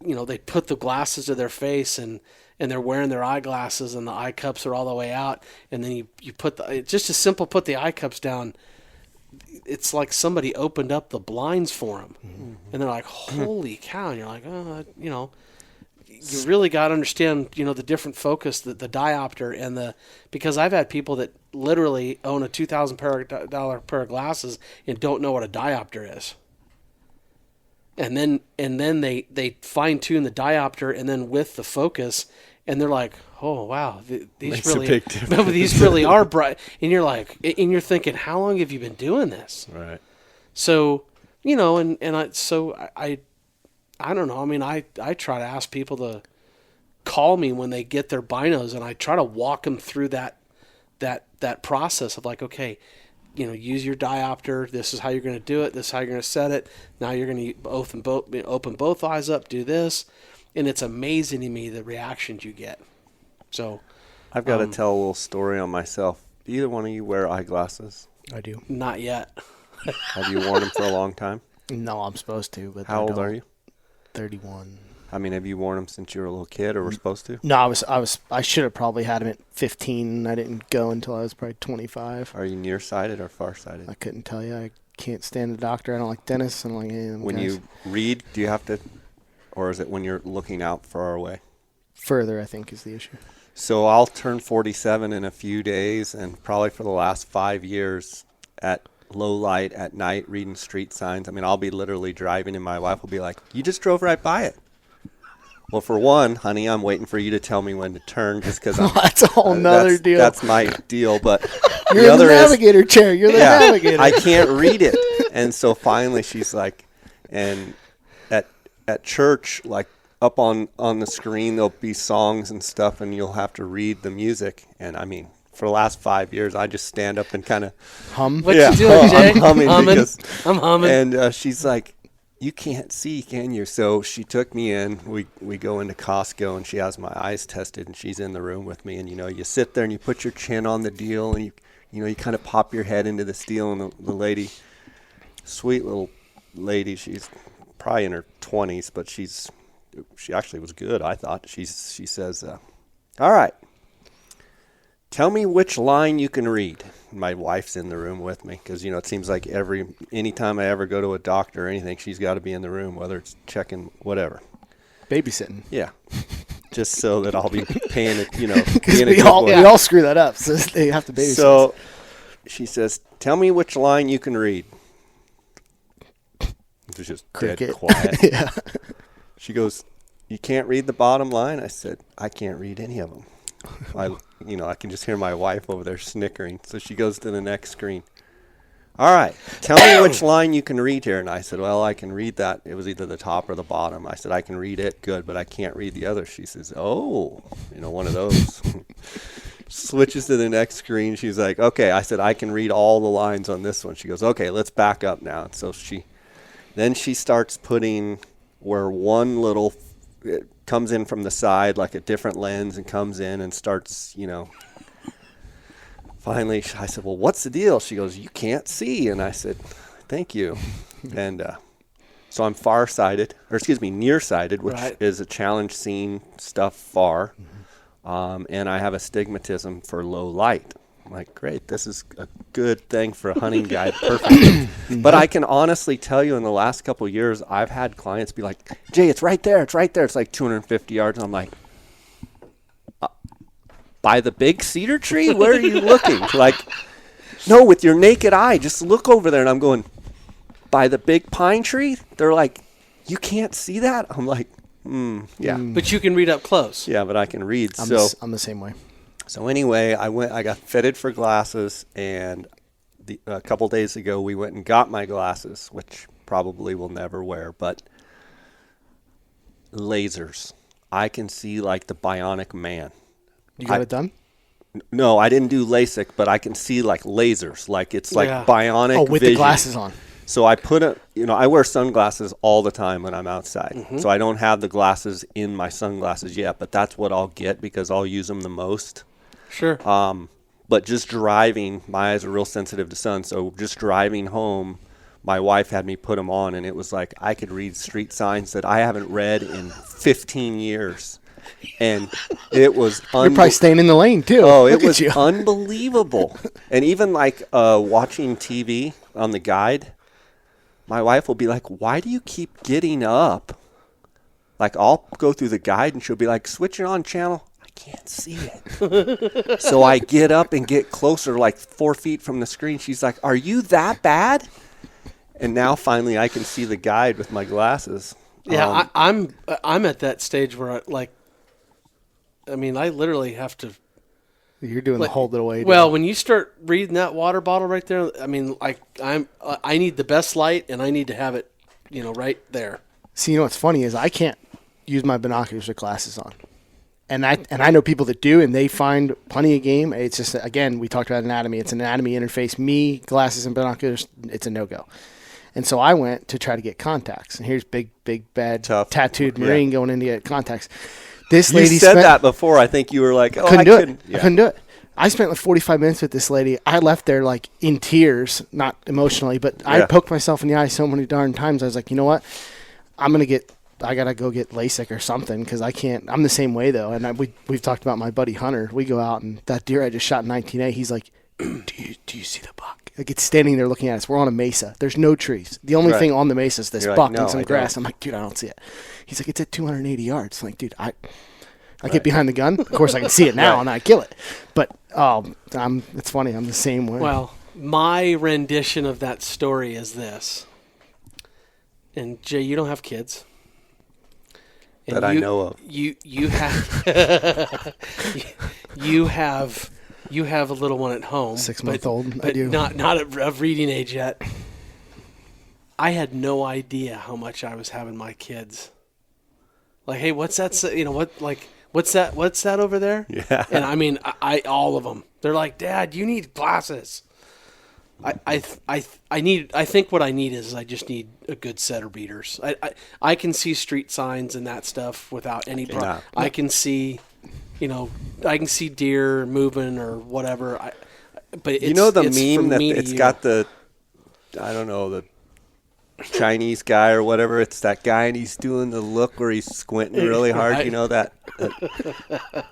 they put the glasses to their face and they're wearing their eyeglasses and the eye cups are all the way out, and then you put just as simple, put the eye cups down. It's like somebody opened up the blinds for them, and they're like, "Holy cow!" And you're like, you really got to understand, the different focus, the diopter, and because I've had people that literally own a $2,000 pair of glasses and don't know what a diopter is. And then they fine tune the diopter, and then with the focus, and they're like, "Oh wow, these really are bright." And you're like, and you're thinking, "How long have you been doing this?" Right. So, I don't know. I mean, I try to ask people to call me when they get their binos, and I try to walk them through that process of, like, okay, use your diopter. This is how you're going to do it. This is how you're going to set it. Now you're going to open both eyes up, do this. And it's amazing to me the reactions you get. So I've got to tell a little story on myself. Do either one of you wear eyeglasses? I do. Not yet. Have you worn them for a long time? No, I'm supposed to. But how old are you? 31. I mean, have you worn them since you were a little kid, or were supposed to? No, I should have probably had them at 15. I didn't go until I was probably 25. Are you nearsighted or farsighted? I couldn't tell you. I can't stand the doctor. I don't like dentists. I don't like any of them When guys. you read, do you have to, or is it when you're looking out far away? Further, I think, is the issue. So I'll turn 47 in a few days, and probably for the last 5 years at low light at night reading street signs. I mean, I'll be literally driving, and my wife will be like, "You just drove right by it." Well, for one, honey, I'm waiting for you to tell me when to turn, just because that's a whole nother deal. That's my deal. But you're the other in the navigator chair. You're the navigator. I can't read it. And so finally she's like, and at church, like up on the screen, there'll be songs and stuff, and you'll have to read the music. And I mean, for the last 5 years, I just stand up and kind of hum. What you doing, Jay? I'm humming. I'm humming. And she's like, "You can't see, can you?" So she took me in. We go into Costco, and she has my eyes tested, and she's in the room with me. And you sit there and you put your chin on the deal, and you kind of pop your head into this deal. And the lady, sweet little lady, she's probably in her 20s, but she actually was good, I thought. She says, "All right, tell me which line you can read." My wife's in the room with me because, it seems like anytime I ever go to a doctor or anything, she's got to be in the room, whether it's checking whatever. Babysitting. Yeah. Just so that I'll be paying it, Because we all screw that up, so they have to babysit. So she says, "Tell me which line you can read." It was just Cricket. dead quiet. Yeah. She goes, "You can't read the bottom line?" I said, "I can't read any of them." I can just hear my wife over there snickering. So she goes to the next screen. "All right, tell me which line you can read here." And I said, "Well, I can read that." It was either the top or the bottom. I said, "I can read it, good, but I can't read the other." She says, "Oh, one of those." Switches to the next screen. She's like, "Okay." I said, "I can read all the lines on this one." She goes, "Okay, let's back up now." And so she starts putting where one little it comes in from the side like a different lens and comes in and starts, Finally, I said, "Well, what's the deal?" She goes, "You can't see." And I said, "Thank you." And so I'm nearsighted, which is a challenge seeing stuff far. And I have astigmatism for low light. I'm like, great, this is a good thing for a hunting guide. Perfect. But I can honestly tell you in the last couple of years, I've had clients be like, "Jay, it's right there. It's right there." It's like 250 yards. And I'm like, by the big cedar tree? Where are you looking? Like, no, with your naked eye, just look over there. And I'm going, by the big pine tree? They're like, you can't see that? I'm like, yeah. But you can read up close. Yeah, but I can read. I'm the same way. So anyway, I got fitted for glasses, and a couple days ago we went and got my glasses, which probably will never wear, but lasers. I can see like the bionic man. You got it done? No, I didn't do LASIK, but I can see like lasers. Like it's like bionic Oh, with vision. the glasses on. So I I wear sunglasses all the time when I'm outside. Mm-hmm. So I don't have the glasses in my sunglasses yet, but that's what I'll get because I'll use them the most. Sure. But just driving, my eyes are real sensitive to sun. So just driving home, my wife had me put them on, and it was like I could read street signs that I haven't read in 15 years. And it was You're probably staying in the lane, too. Oh, it was unbelievable. And even like watching TV on the guide, my wife will be like, why do you keep getting up? Like I'll go through the guide, and she'll be like, switch it on channel. I can't see it. So I get up and get closer, like 4 feet from the screen. She's like, are you that bad? And now finally I can see the guide with my glasses. Yeah, I'm at that stage where I literally have to. You're doing the hold it away. Well, when you start reading that water bottle right there, I mean, I need the best light, and I need to have it, right there. See, what's funny is I can't use my binoculars with glasses on, and I know people that do, and they find plenty of game. It's just, again, we talked about anatomy. It's an anatomy interface. Me, glasses and binoculars, it's a no-go. And so I went to try to get contacts, and here's big, bad, tough tattooed Marine going in to get contacts. This lady said that before. I think you were like, I couldn't do it. I spent like 45 minutes with this lady. I left there like in tears, not emotionally, but I poked myself in the eye so many darn times. I was like, you know what? I got to go get LASIK or something because I can't. I'm the same way, though. And we've talked about my buddy Hunter. We go out, and that deer I just shot in 19A, he's like, do you see the buck? Like, it's standing there looking at us. We're on a mesa. There's no trees. The only thing on the mesa is this buck and some grass. I'm like, dude, I don't see it. He's like, it's at 280 yards. I'm like, dude, I get behind the gun. Of course, I can see it now, and I kill it. But it's funny. I'm the same way. Well, my rendition of that story is this. And Jay, you don't have kids. And that I know of. You have you have a little one at home. 6-month-old. But I do. Not of reading age yet. I had no idea how much I was having my kids. Like, hey, what's that? What's that over there? Yeah. And I mean, all of them. They're like, Dad, you need glasses. I think what I need is I just need a good set of readers. I can see street signs and that stuff without any problem. I can see, I can see deer moving or whatever. But it's, the it's meme that it's got the, I don't know, the Chinese guy or whatever. It's that guy, and he's doing the look where he's squinting really hard. Right. You know that.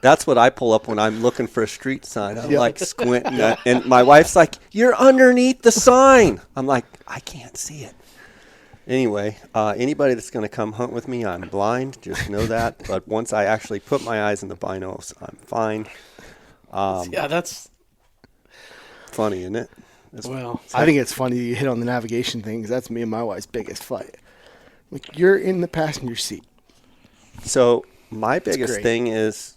That's what I pull up when I'm looking for a street sign. I'm like squinting, and my wife's like, "You're underneath the sign." I'm like, "I can't see it." Anyway, anybody that's going to come hunt with me, I'm blind. Just know that. But once I actually put my eyes in the binos, I'm fine. Yeah, that's funny, isn't it? I think it's funny you hit on the navigation thing because that's me and my wife's biggest fight. Like, you're in the passenger seat. So my biggest thing is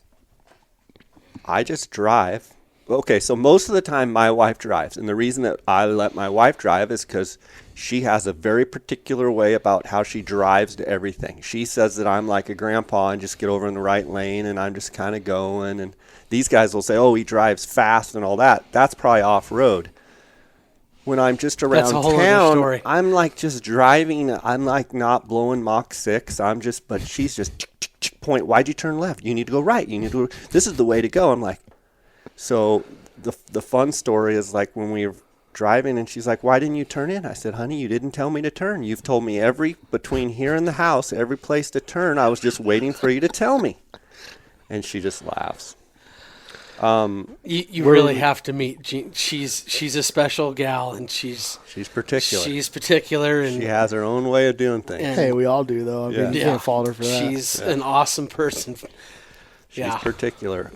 I just drive. Okay, so most of the time my wife drives. And the reason that I let my wife drive is because she has a very particular way about how she drives to everything. She says that I'm like a grandpa and just get over in the right lane and I'm just kind of going. And these guys will say, oh, he drives fast and all that. That's probably off-road. When I'm just around town, I'm like just driving. I'm like not blowing Mach 6. But she's just point. Why'd you turn left? You need to go right. You need to. This is the way to go. I'm like, so the fun story is like when we were driving and she's like, why didn't you turn in? I said, honey, you didn't tell me to turn. You've told me between here and the house, every place to turn. I was just waiting for you to tell me. And she just laughs. You really have to meet Jean. She's a special gal, and she's particular. She's particular, and she has her own way of doing things. Hey, we all do, though. I mean, you can't fault her for that. She's an awesome person. She's particular.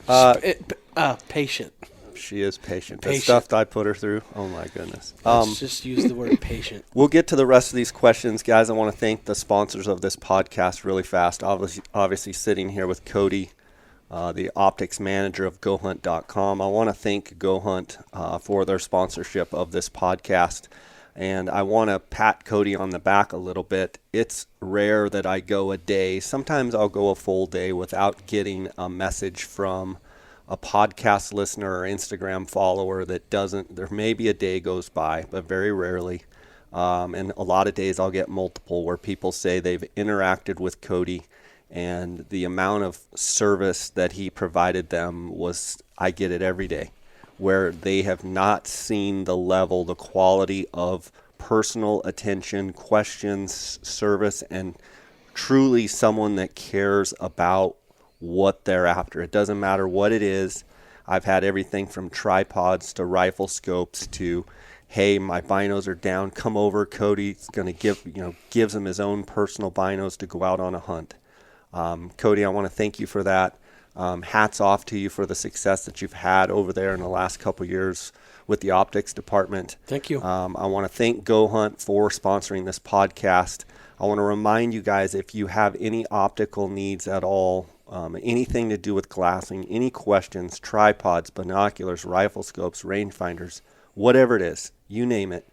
Patient. She is patient. The Patient. stuff that I put her through, oh my goodness. Let's just use the word patient. We'll get to the rest of these questions, guys. I want to thank the sponsors of this podcast really fast. Obviously sitting here with Cody, the optics manager of GoHunt.com. I want to thank GoHunt for their sponsorship of this podcast. And I want to pat Cody on the back a little bit. It's rare that I go a day. Sometimes I'll go a full day without getting a message from a podcast listener or Instagram follower that doesn't. There may be a day goes by, but very rarely. And a lot of days I'll get multiple where people say they've interacted with Cody and the amount of service that he provided them was, I get it every day, where they have not seen the level, the quality of personal attention, questions, service, and truly someone that cares about what they're after. It doesn't matter what it is. I've had everything from tripods to rifle scopes to, hey, my binos are down, come over. Cody's going to gives him his own personal binos to go out on a hunt. Cody, I want to thank you for that. Hats off to you for the success that you've had over there in the last couple of years with the optics department. Thank you. I want to thank GoHunt for sponsoring this podcast. I want to remind you guys, if you have any optical needs at all, anything to do with glassing, any questions, tripods, binoculars, rifle scopes, rangefinders, whatever it is, you name it,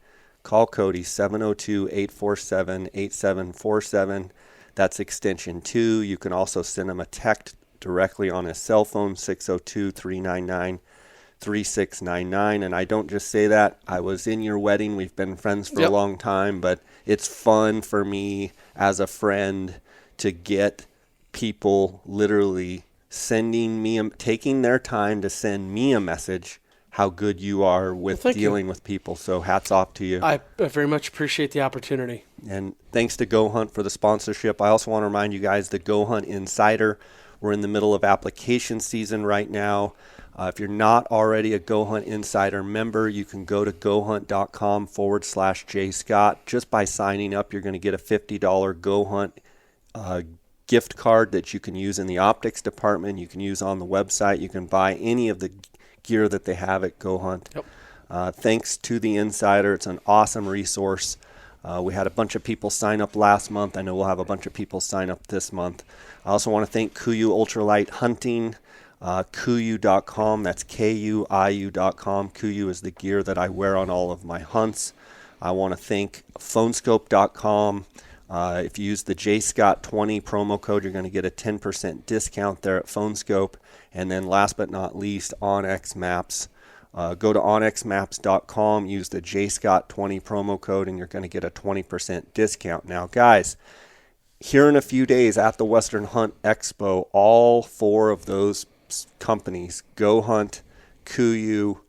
call Cody, 702-847-8747. That's extension 2. You can also send him a text directly on his cell phone, 602-399-3699. And I don't just say that. I was in your wedding. We've been friends for a long time, but it's fun for me as a friend to get people literally taking their time to send me a message how good you are with dealing with people. So hats off to you. I very much appreciate the opportunity. And thanks to GoHunt for the sponsorship. I also want to remind you guys the GoHunt Insider. We're in the middle of application season right now. If you're not already a GoHunt Insider member, you can go to gohunt.com/jscott. Just by signing up, you're going to get a $50 GoHunt gift card that you can use in the optics department. You can use on the website. You can buy any of the gear that they have at GoHunt. Yep. Thanks to the Insider. It's an awesome resource. We had a bunch of people sign up last month. I know we'll have a bunch of people sign up this month. I also want to thank Kuiu Ultralight Hunting, Kuiu.com. That's Kuiu.com. Kuiu is the gear that I wear on all of my hunts. I want to thank Phonescope.com. If you use the JScott20 promo code, you're going to get a 10% discount there at Phonescope. And then last but not least, Onyx Maps. Go to onyxmaps.com, use the JScott20 promo code, and you're going to get a 20% discount. Now, guys, here in a few days at the Western Hunt Expo, all 4 of those companies, GoHunt, Kuiu,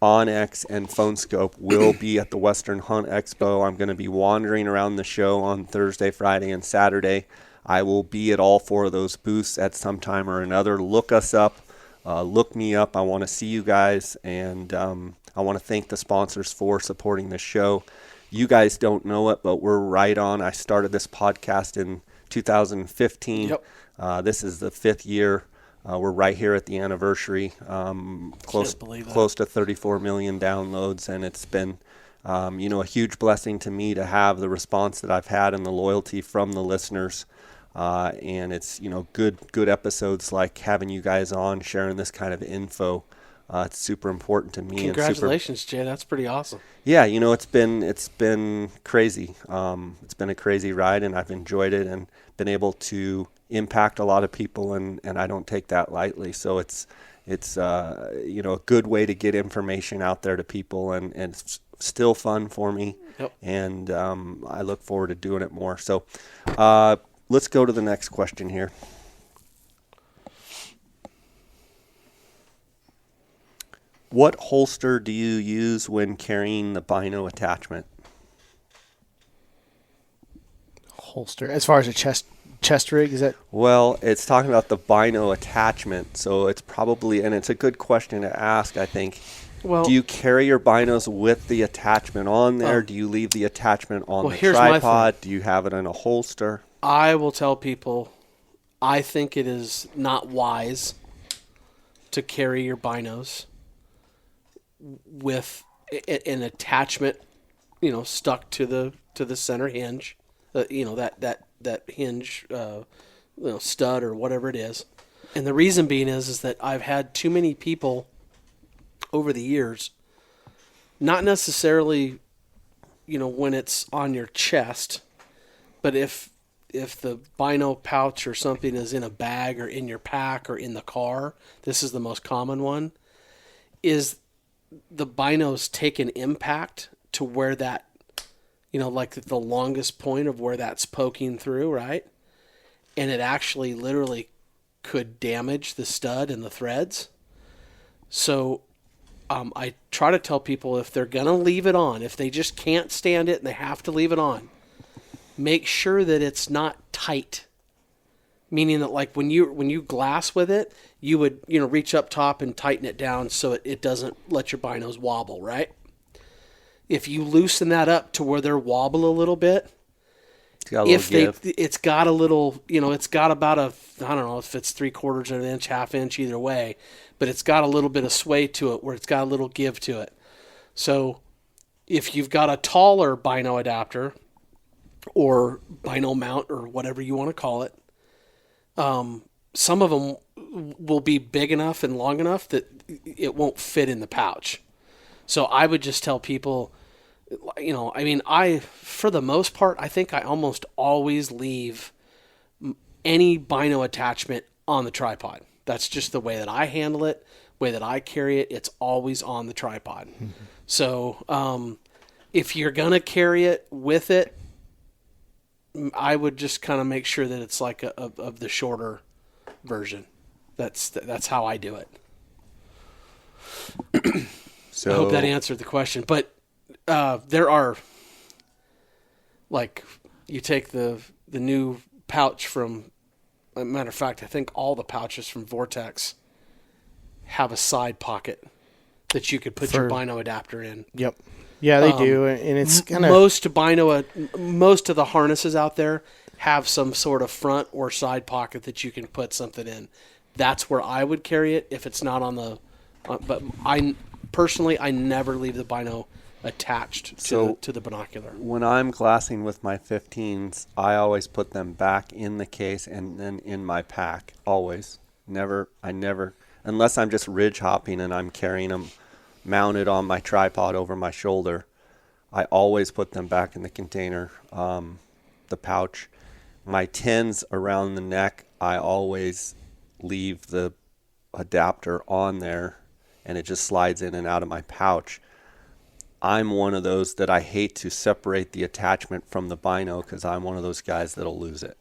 Onyx, and Phonescope, will be at the Western Hunt Expo. I'm going to be wandering around the show on Thursday, Friday, and Saturday. I will be at all 4 of those booths at some time or another. Look us up. Look me up. I want to see you guys, and I want to thank the sponsors for supporting this show. You guys don't know it, but we're right on. I started this podcast in 2015. Yep. This is the 5th year. We're right here at the anniversary. Close to 34 million downloads, and it's been a huge blessing to me to have the response that I've had and the loyalty from the listeners. And it's, good episodes like having you guys on, sharing this kind of info. It's super important to me. Congratulations, Jay. That's pretty awesome. Yeah, it's been crazy. It's been a crazy ride, and I've enjoyed it and been able to impact a lot of people, and I don't take that lightly. So it's a good way to get information out there to people, and it's still fun for me. Yep. And I look forward to doing it more. So let's go to the next question here. What holster do you use when carrying the bino attachment? Holster, as far as a chest rig, is that? Well, it's talking about the bino attachment, so it's probably, and it's a good question to ask, I think. Well, do you carry your binos with the attachment on there? Do you leave the attachment on the here's my tripod? Do you have it in a holster? I will tell people, I think it is not wise to carry your binos with an attachment, stuck to the center hinge, that hinge, stud or whatever it is. And the reason being is that I've had too many people over the years, not necessarily, when it's on your chest, but if the bino pouch or something is in a bag or in your pack or in the car, this is the most common one, is the binos take an impact to where that, like the longest point of where that's poking through, right? And it actually literally could damage the stud and the threads. So I try to tell people, if they're going to leave it on, if they just can't stand it and they have to leave it on, make sure that it's not tight. Meaning that, like, when you glass with it, you would, reach up top and tighten it down so it doesn't let your binos wobble, right? If you loosen that up to where they're wobble a little bit, it's got a little, it's got about I don't know if it's 3/4 of an inch, half inch, either way, but it's got a little bit of sway to it where it's got a little give to it. So if you've got a taller bino adapter or bino mount or whatever you want to call it, some of them will be big enough and long enough that it won't fit in the pouch. So I would just tell people, for the most part, I think I almost always leave any bino attachment on the tripod. That's just the way that I handle it, way that I carry it. It's always on the tripod. Mm-hmm. So if you're going to carry it with it, I would just kind of make sure that it's like of the shorter version. That's how I do it. So I hope that answered the question. But there are, like, you take the new pouch from, as a matter of fact, I think all the pouches from Vortex have a side pocket that you could put your bino adapter in. Yep. Yeah, they do, and it's kind of most of the harnesses out there have some sort of front or side pocket that you can put something in. That's where I would carry it if it's not on the. But I personally, I never leave the bino attached to the binocular. When I'm glassing with my 15s, I always put them back in the case and then in my pack. Always. I never, unless I'm just ridge hopping and I'm carrying them mounted on my tripod over my shoulder, I always put them back in the container, the pouch. My 10s around the neck, I always leave the adapter on there and it just slides in and out of my pouch. I'm one of those that I hate to separate the attachment from the bino because I'm one of those guys that'll lose it.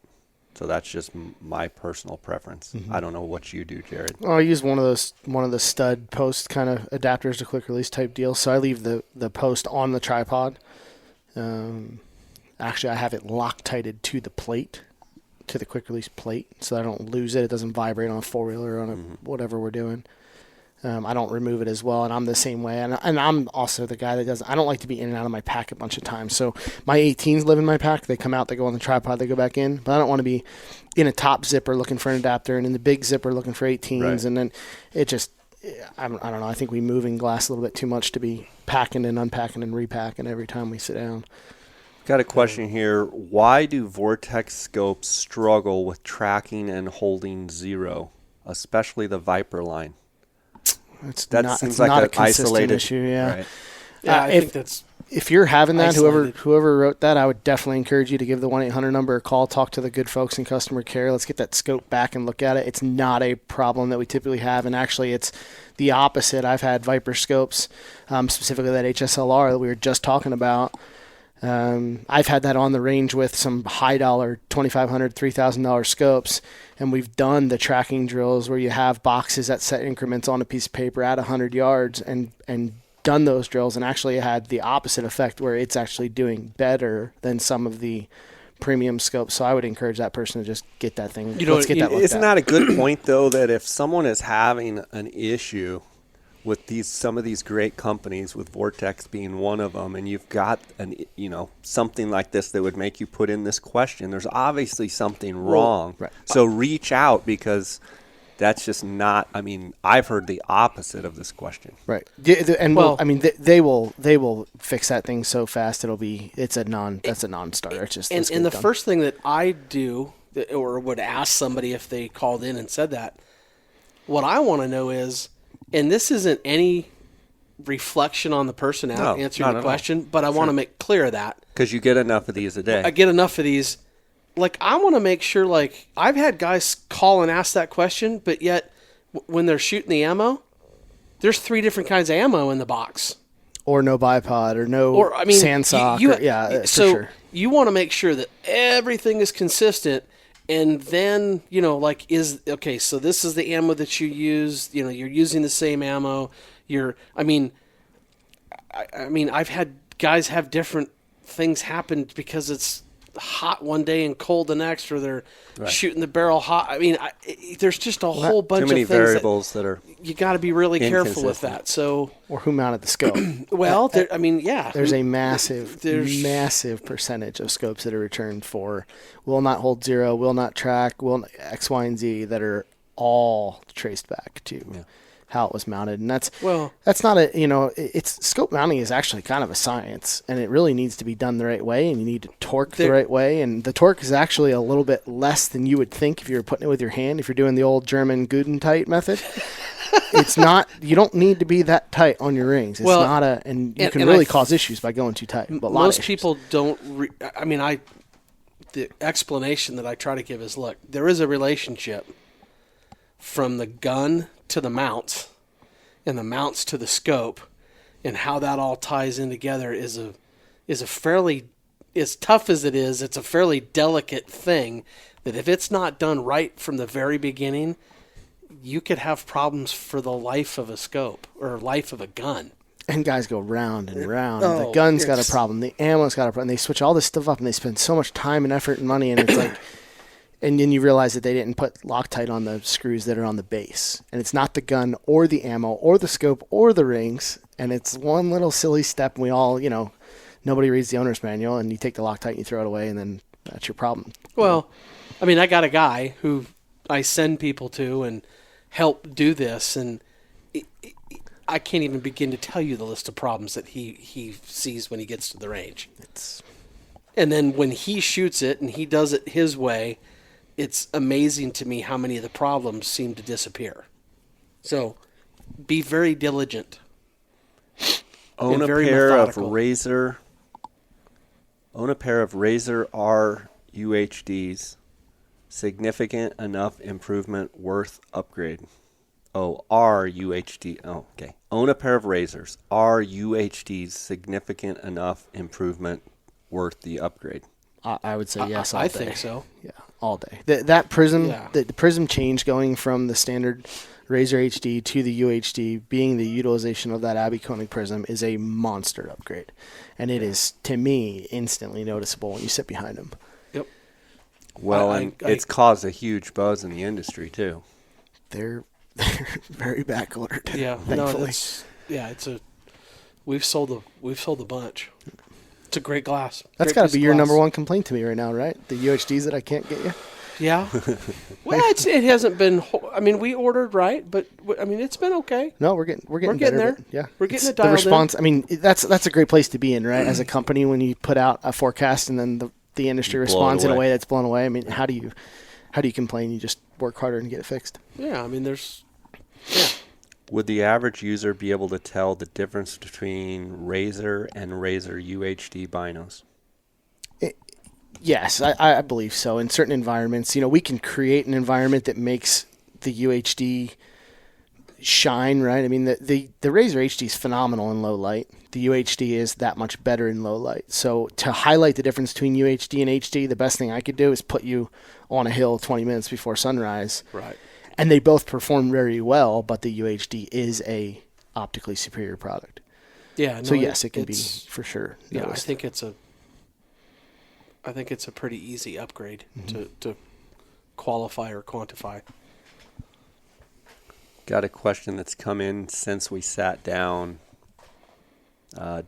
So that's just my personal preference. Mm-hmm. I don't know what you do, Jaryd. Oh, I use one of the stud post kind of adapters, a quick release type deal. So I leave the post on the tripod. Actually, I have it Loctited to the plate, to the quick release plate, so I don't lose it. It doesn't vibrate on a 4-wheeler or on whatever we're doing. I don't remove it as well, and I'm the same way. And I'm also the guy that doesn't. I don't like to be in and out of my pack a bunch of times. So my 18s live in my pack. They come out, they go on the tripod, they go back in. But I don't want to be in a top zipper looking for an adapter and in the big zipper looking for 18s. Right. And then it just, I don't know. I think we move in glass a little bit too much to be packing and unpacking and repacking every time we sit down. Got a question here. Why do Vortex scopes struggle with tracking and holding zero, especially the Viper line? That seems like an isolated issue. Yeah, right. Yeah. I think that's. If you're having that, isolated. whoever wrote that, I would definitely encourage you to give the 1-800 number a call. Talk to the good folks in customer care. Let's get that scope back and look at it. It's not a problem that we typically have, and actually, it's the opposite. I've had Viper scopes, specifically that HSLR that we were just talking about. I've had that on the range with some high dollar $2,500, $3,000 scopes, and we've done the tracking drills where you have boxes at set increments on a piece of paper at 100 yards and done those drills, and actually had the opposite effect where it's actually doing better than some of the premium scopes. So I would encourage that person to just get that thing. Let's get that looked Isn't at. that a good point, though, that if someone is having an issue with some of these great companies, with Vortex being one of them, and you've got something like this that would make you put in this question, there's obviously something wrong. Right. So reach out, because That's just not. I mean, I've heard the opposite of this question. Right. They will fix that thing so fast that's a non-starter. It's just and the first thing that I do or would ask somebody if they called in and said that, what I want to know is, and this isn't any reflection on the person answering the question, but I want to make clear that because you get enough of these a day. I get enough of these. Like, I want to make sure, like, I've had guys call and ask that question, but yet when they're shooting the ammo, there's 3 different kinds of ammo in the box. Or no bipod, or no sandsock. So for sure. You want to make sure that everything is consistent, and then, so this is the ammo that you use, you're using the same ammo. I've had guys have different things happen because it's hot one day and cold the next, or they're shooting the barrel hot. There's just a whole bunch of too many things variables that are you got to be really careful with that. So, or who mounted the scope? Well, there's a massive percentage of scopes that are returned for will not hold zero, will not track, will X, Y, and Z that are all traced back to how it was mounted. And that's not it's scope mounting is actually kind of a science, and it really needs to be done the right way, and you need to torque the right way. And the torque is actually a little bit less than you would think if you were putting it with your hand, if you're doing the old German Gudentight method. It's not, you don't need to be that tight on your rings. It's and you can really cause issues by going too tight. But most people don't, the explanation that I try to give is, look, there is a relationship from the gun to the mounts, and the mounts to the scope, and how that all ties in together is a fairly, as tough as it is, it's a fairly delicate thing that if it's not done right from the very beginning, you could have problems for the life of a scope or life of a gun. And guys go round and round. The gun's got a problem. The ammo's got a problem. They switch all this stuff up, and they spend so much time and effort and money, and it's like... And then you realize that they didn't put Loctite on the screws that are on the base. And it's not the gun or the ammo or the scope or the rings. And it's one little silly step, and we all, nobody reads the owner's manual, and you take the Loctite and you throw it away, and then that's your problem. Well, I got a guy who I send people to and help do this, and I can't even begin to tell you the list of problems that he sees when he gets to the range. And then when he shoots it and he does it his way, it's amazing to me how many of the problems seem to disappear. So be very diligent. Own a pair of Razor R UHDs. Significant enough improvement worth upgrade. R UHD. Okay. Own a pair of Razors R UHDs. Significant enough improvement worth the upgrade. I would say yes all day. I think so. Yeah, all day. That prism, the prism change going from the standard Razor HD to the UHD, being the utilization of that Abercrombie prism, is a monster upgrade. And it is, to me, instantly noticeable when you sit behind them. Yep. Well, it's caused a huge buzz in the industry, too. They're very backordered. Yeah. Thankfully. We've sold a bunch. It's a great glass. That's got to be your number one complaint to me right now, right? The UHDs that I can't get you? Yeah. Well, it hasn't been. We ordered right, but it's been okay. No, we're getting there. Yeah, we're getting it dialed the response. In. That's a great place to be in, right? As a company, when you put out a forecast and then the industry responds in a way that's blown away. How do you complain? You just work harder and get it fixed. Yeah, Would the average user be able to tell the difference between Razor and Razor UHD binos? Yes, I believe so. In certain environments, we can create an environment that makes the UHD shine, right? The Razor HD is phenomenal in low light. The UHD is that much better in low light. So to highlight the difference between UHD and HD, the best thing I could do is put you on a hill 20 minutes before sunrise. Right. And they both perform very well, but the UHD is a optically superior product. Yeah. So yes, it can be for sure. Yeah, noticed. I think it's a pretty easy upgrade to qualify or quantify. Got a question that's come in since we sat down.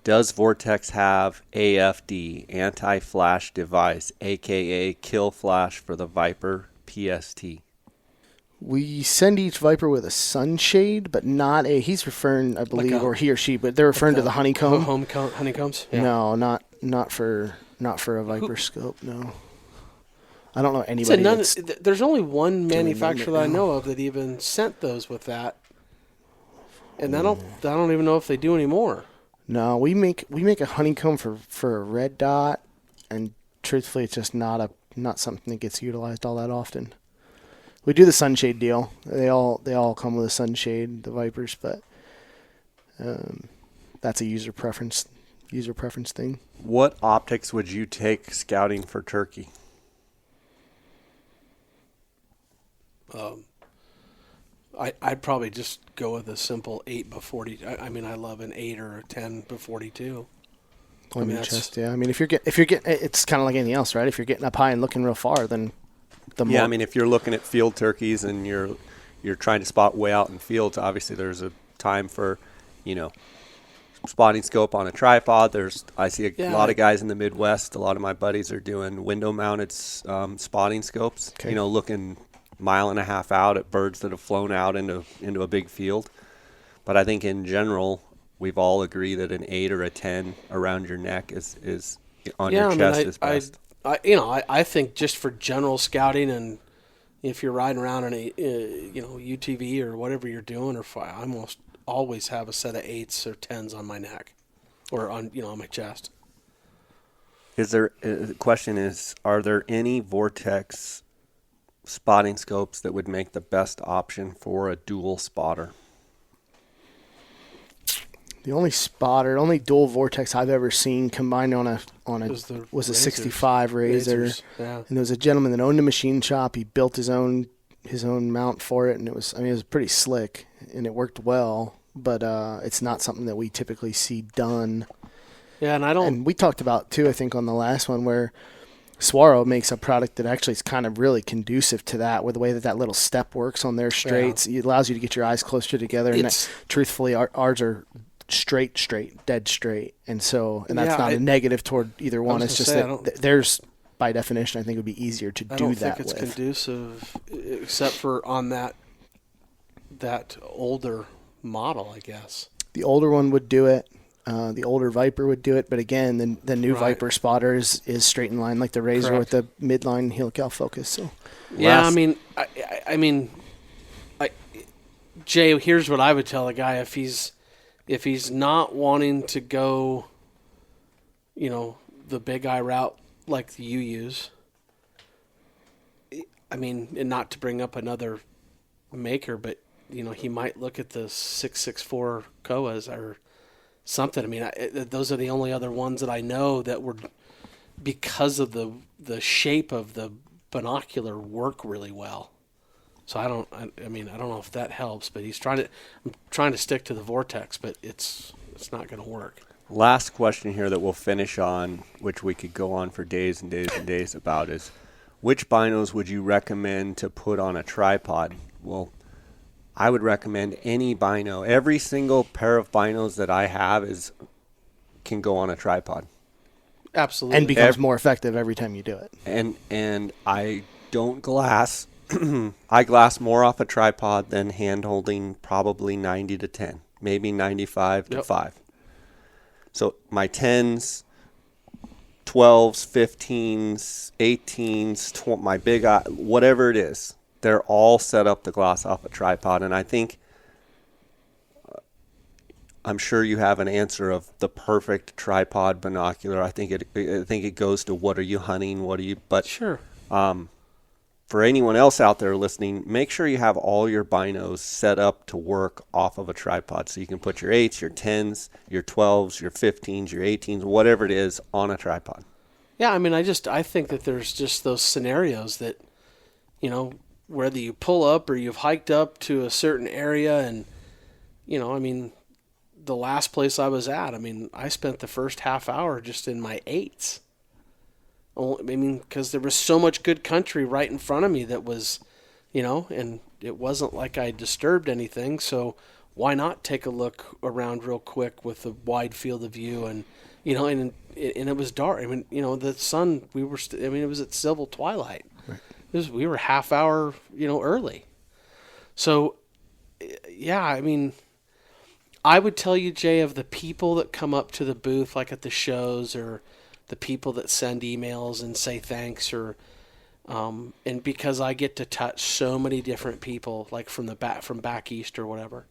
Does Vortex have AFD, anti-flash device, aka kill flash for the Viper PST? We send each Viper with a sunshade, but not a. He's referring, I believe, or he or she, but they're referring to the honeycomb. Honeycombs. Yeah. No, not for a Viper scope. No, I don't know anybody. There's only one manufacturer that I know of that even sent those with that, and I don't even know if they do anymore. No, we make a honeycomb for a red dot, and truthfully, it's just not something that gets utilized all that often. We do the sunshade deal. They all come with a sunshade, the Vipers, but that's a user preference thing. What optics would you take scouting for turkey? I'd probably just go with a simple 8x40. I mean, I love an 8 or a 10x42. On your chest, yeah. I mean, if you're getting, it's kind of like anything else, right? If you're getting up high and looking real far, then the more. Yeah, I mean, if you're looking at field turkeys and you're trying to spot way out in fields, obviously there's a time for, spotting scope on a tripod. I see a lot of guys in the Midwest. A lot of my buddies are doing window-mounted spotting scopes. Okay. Looking mile and a half out at birds that have flown out into a big field. But I think in general, we've all agreed that an 8 or a 10 around your neck is on your chest is best. I think just for general scouting, and if you're riding around in a UTV or whatever you're doing, I almost always have a set of 8s or 10s on my neck, or on my chest. The question is, are there any Vortex spotting scopes that would make the best option for a dual spotter? The only dual Vortex I've ever seen combined on a was a 65 Razor. Yeah. And there was a gentleman that owned a machine shop. He built his own mount for it, and it was pretty slick and it worked well. But it's not something that we typically see done. Yeah, and we talked about too, I think, on the last one where Swaro makes a product that actually is kind of really conducive to that, with the way that little step works on their straights. Yeah. It allows you to get your eyes closer together. Truthfully, ours are dead straight, and that's not a negative toward either one. It's just that theirs, by definition, I think it would be easier to do that. I don't think it's conducive, except for on that older model, I guess. The older one would do it. The older Viper would do it, but again, the new Viper spotter is straight in line, like the Razor. Correct. With the midline helical focus. So yeah, I mean, Jay, here's what I would tell a guy if he's not wanting to go, the big eye route like you use. I mean, and not to bring up another maker, but he might look at the 664 Koas or something. I mean, those are the only other ones that I know that were, because of the shape of the binocular, work really well. So I don't know if that helps, but I'm trying to stick to the Vortex, but it's not going to work. Last question here that we'll finish on, which we could go on for days and days and days about, is which binos would you recommend to put on a tripod? Well, I would recommend any bino. Every single pair of binos that I have can go on a tripod. Absolutely. And becomes more effective every time you do it. And I don't glass. I glass more off a tripod than hand holding, probably 90 to 10, maybe 95 to 5. So my 10s, 12s, 15s, 18s, my big eye, whatever it is, they're all set up to glass off a tripod. And I think, I'm sure you have an answer of the perfect tripod binocular. I think it goes to what are you hunting, but sure. For anyone else out there listening, make sure you have all your binos set up to work off of a tripod. So you can put your 8s, your 10s, your 12s, your 15s, your 18s, whatever it is, on a tripod. Yeah, I mean, I think that there's just those scenarios that, whether you pull up or you've hiked up to a certain area and, the last place I was at, I spent the first half hour just in my 8s. Because there was so much good country right in front of me that was, and it wasn't like I disturbed anything. So why not take a look around real quick with a wide field of view? And, and it was dark. The sun, it was at civil twilight. Right. We were half hour, early. So, yeah, I mean, I would tell you, Jay, of the people that come up to the booth, like at the shows, or the people that send emails and say thanks, or and because I get to touch so many different people, like from back east or whatever,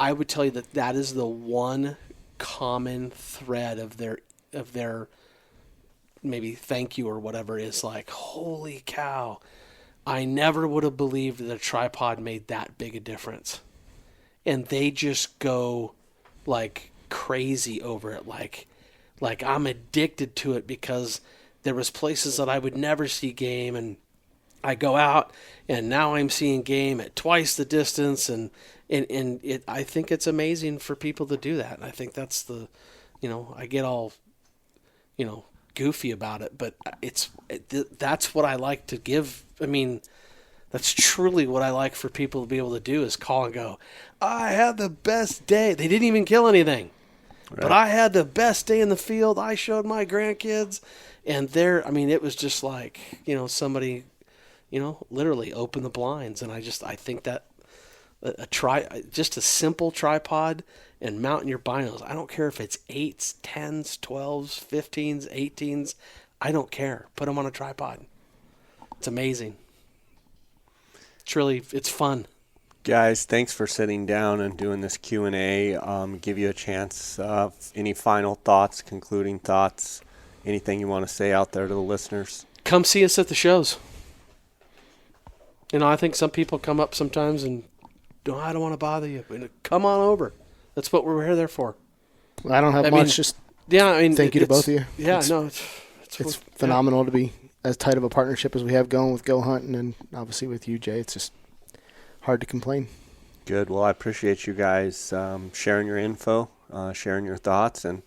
I would tell you that is the one common thread of their maybe thank you or whatever is like, holy cow, I never would have believed that a tripod made that big a difference. And they just go like crazy over it, like I'm addicted to it because there was places that I would never see game, and I go out and now I'm seeing game at twice the distance, and it, I think it's amazing for people to do that. And I think that's the, I get all, goofy about it, but that's what I like to give. I mean, that's truly what I like for people to be able to do is call and go, I had the best day. They didn't even kill anything, right, but I had the best day in the field. I showed my grandkids, and it was just like, somebody, literally opened the blinds. And I think that just a simple tripod and mounting your binos. I don't care if it's 8s, 10s, 12s, 15s, 18s. I don't care. Put them on a tripod. It's amazing. It's fun. Guys, thanks for sitting down and doing this Q&A. Give you a chance. Any final thoughts, concluding thoughts, anything you want to say out there to the listeners? Come see us at the shows. I think some people come up sometimes and I don't want to bother you. Come on over. That's what we're there for. I don't have much. Thank you to both of you. Yeah, it's phenomenal to be as tight of a partnership as we have going with Go Hunting, and obviously with you, Jay. It's just hard to complain. Good. Well, I appreciate you guys sharing your info, sharing your thoughts, and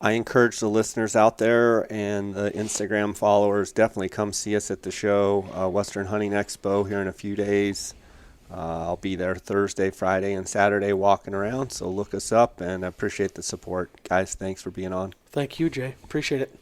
I encourage the listeners out there and the Instagram followers, definitely come see us at the show, Western Hunting Expo, here in a few days. I'll be there Thursday, Friday, and Saturday walking around, so look us up, and I appreciate the support. Guys, thanks for being on. Thank you, Jay. Appreciate it.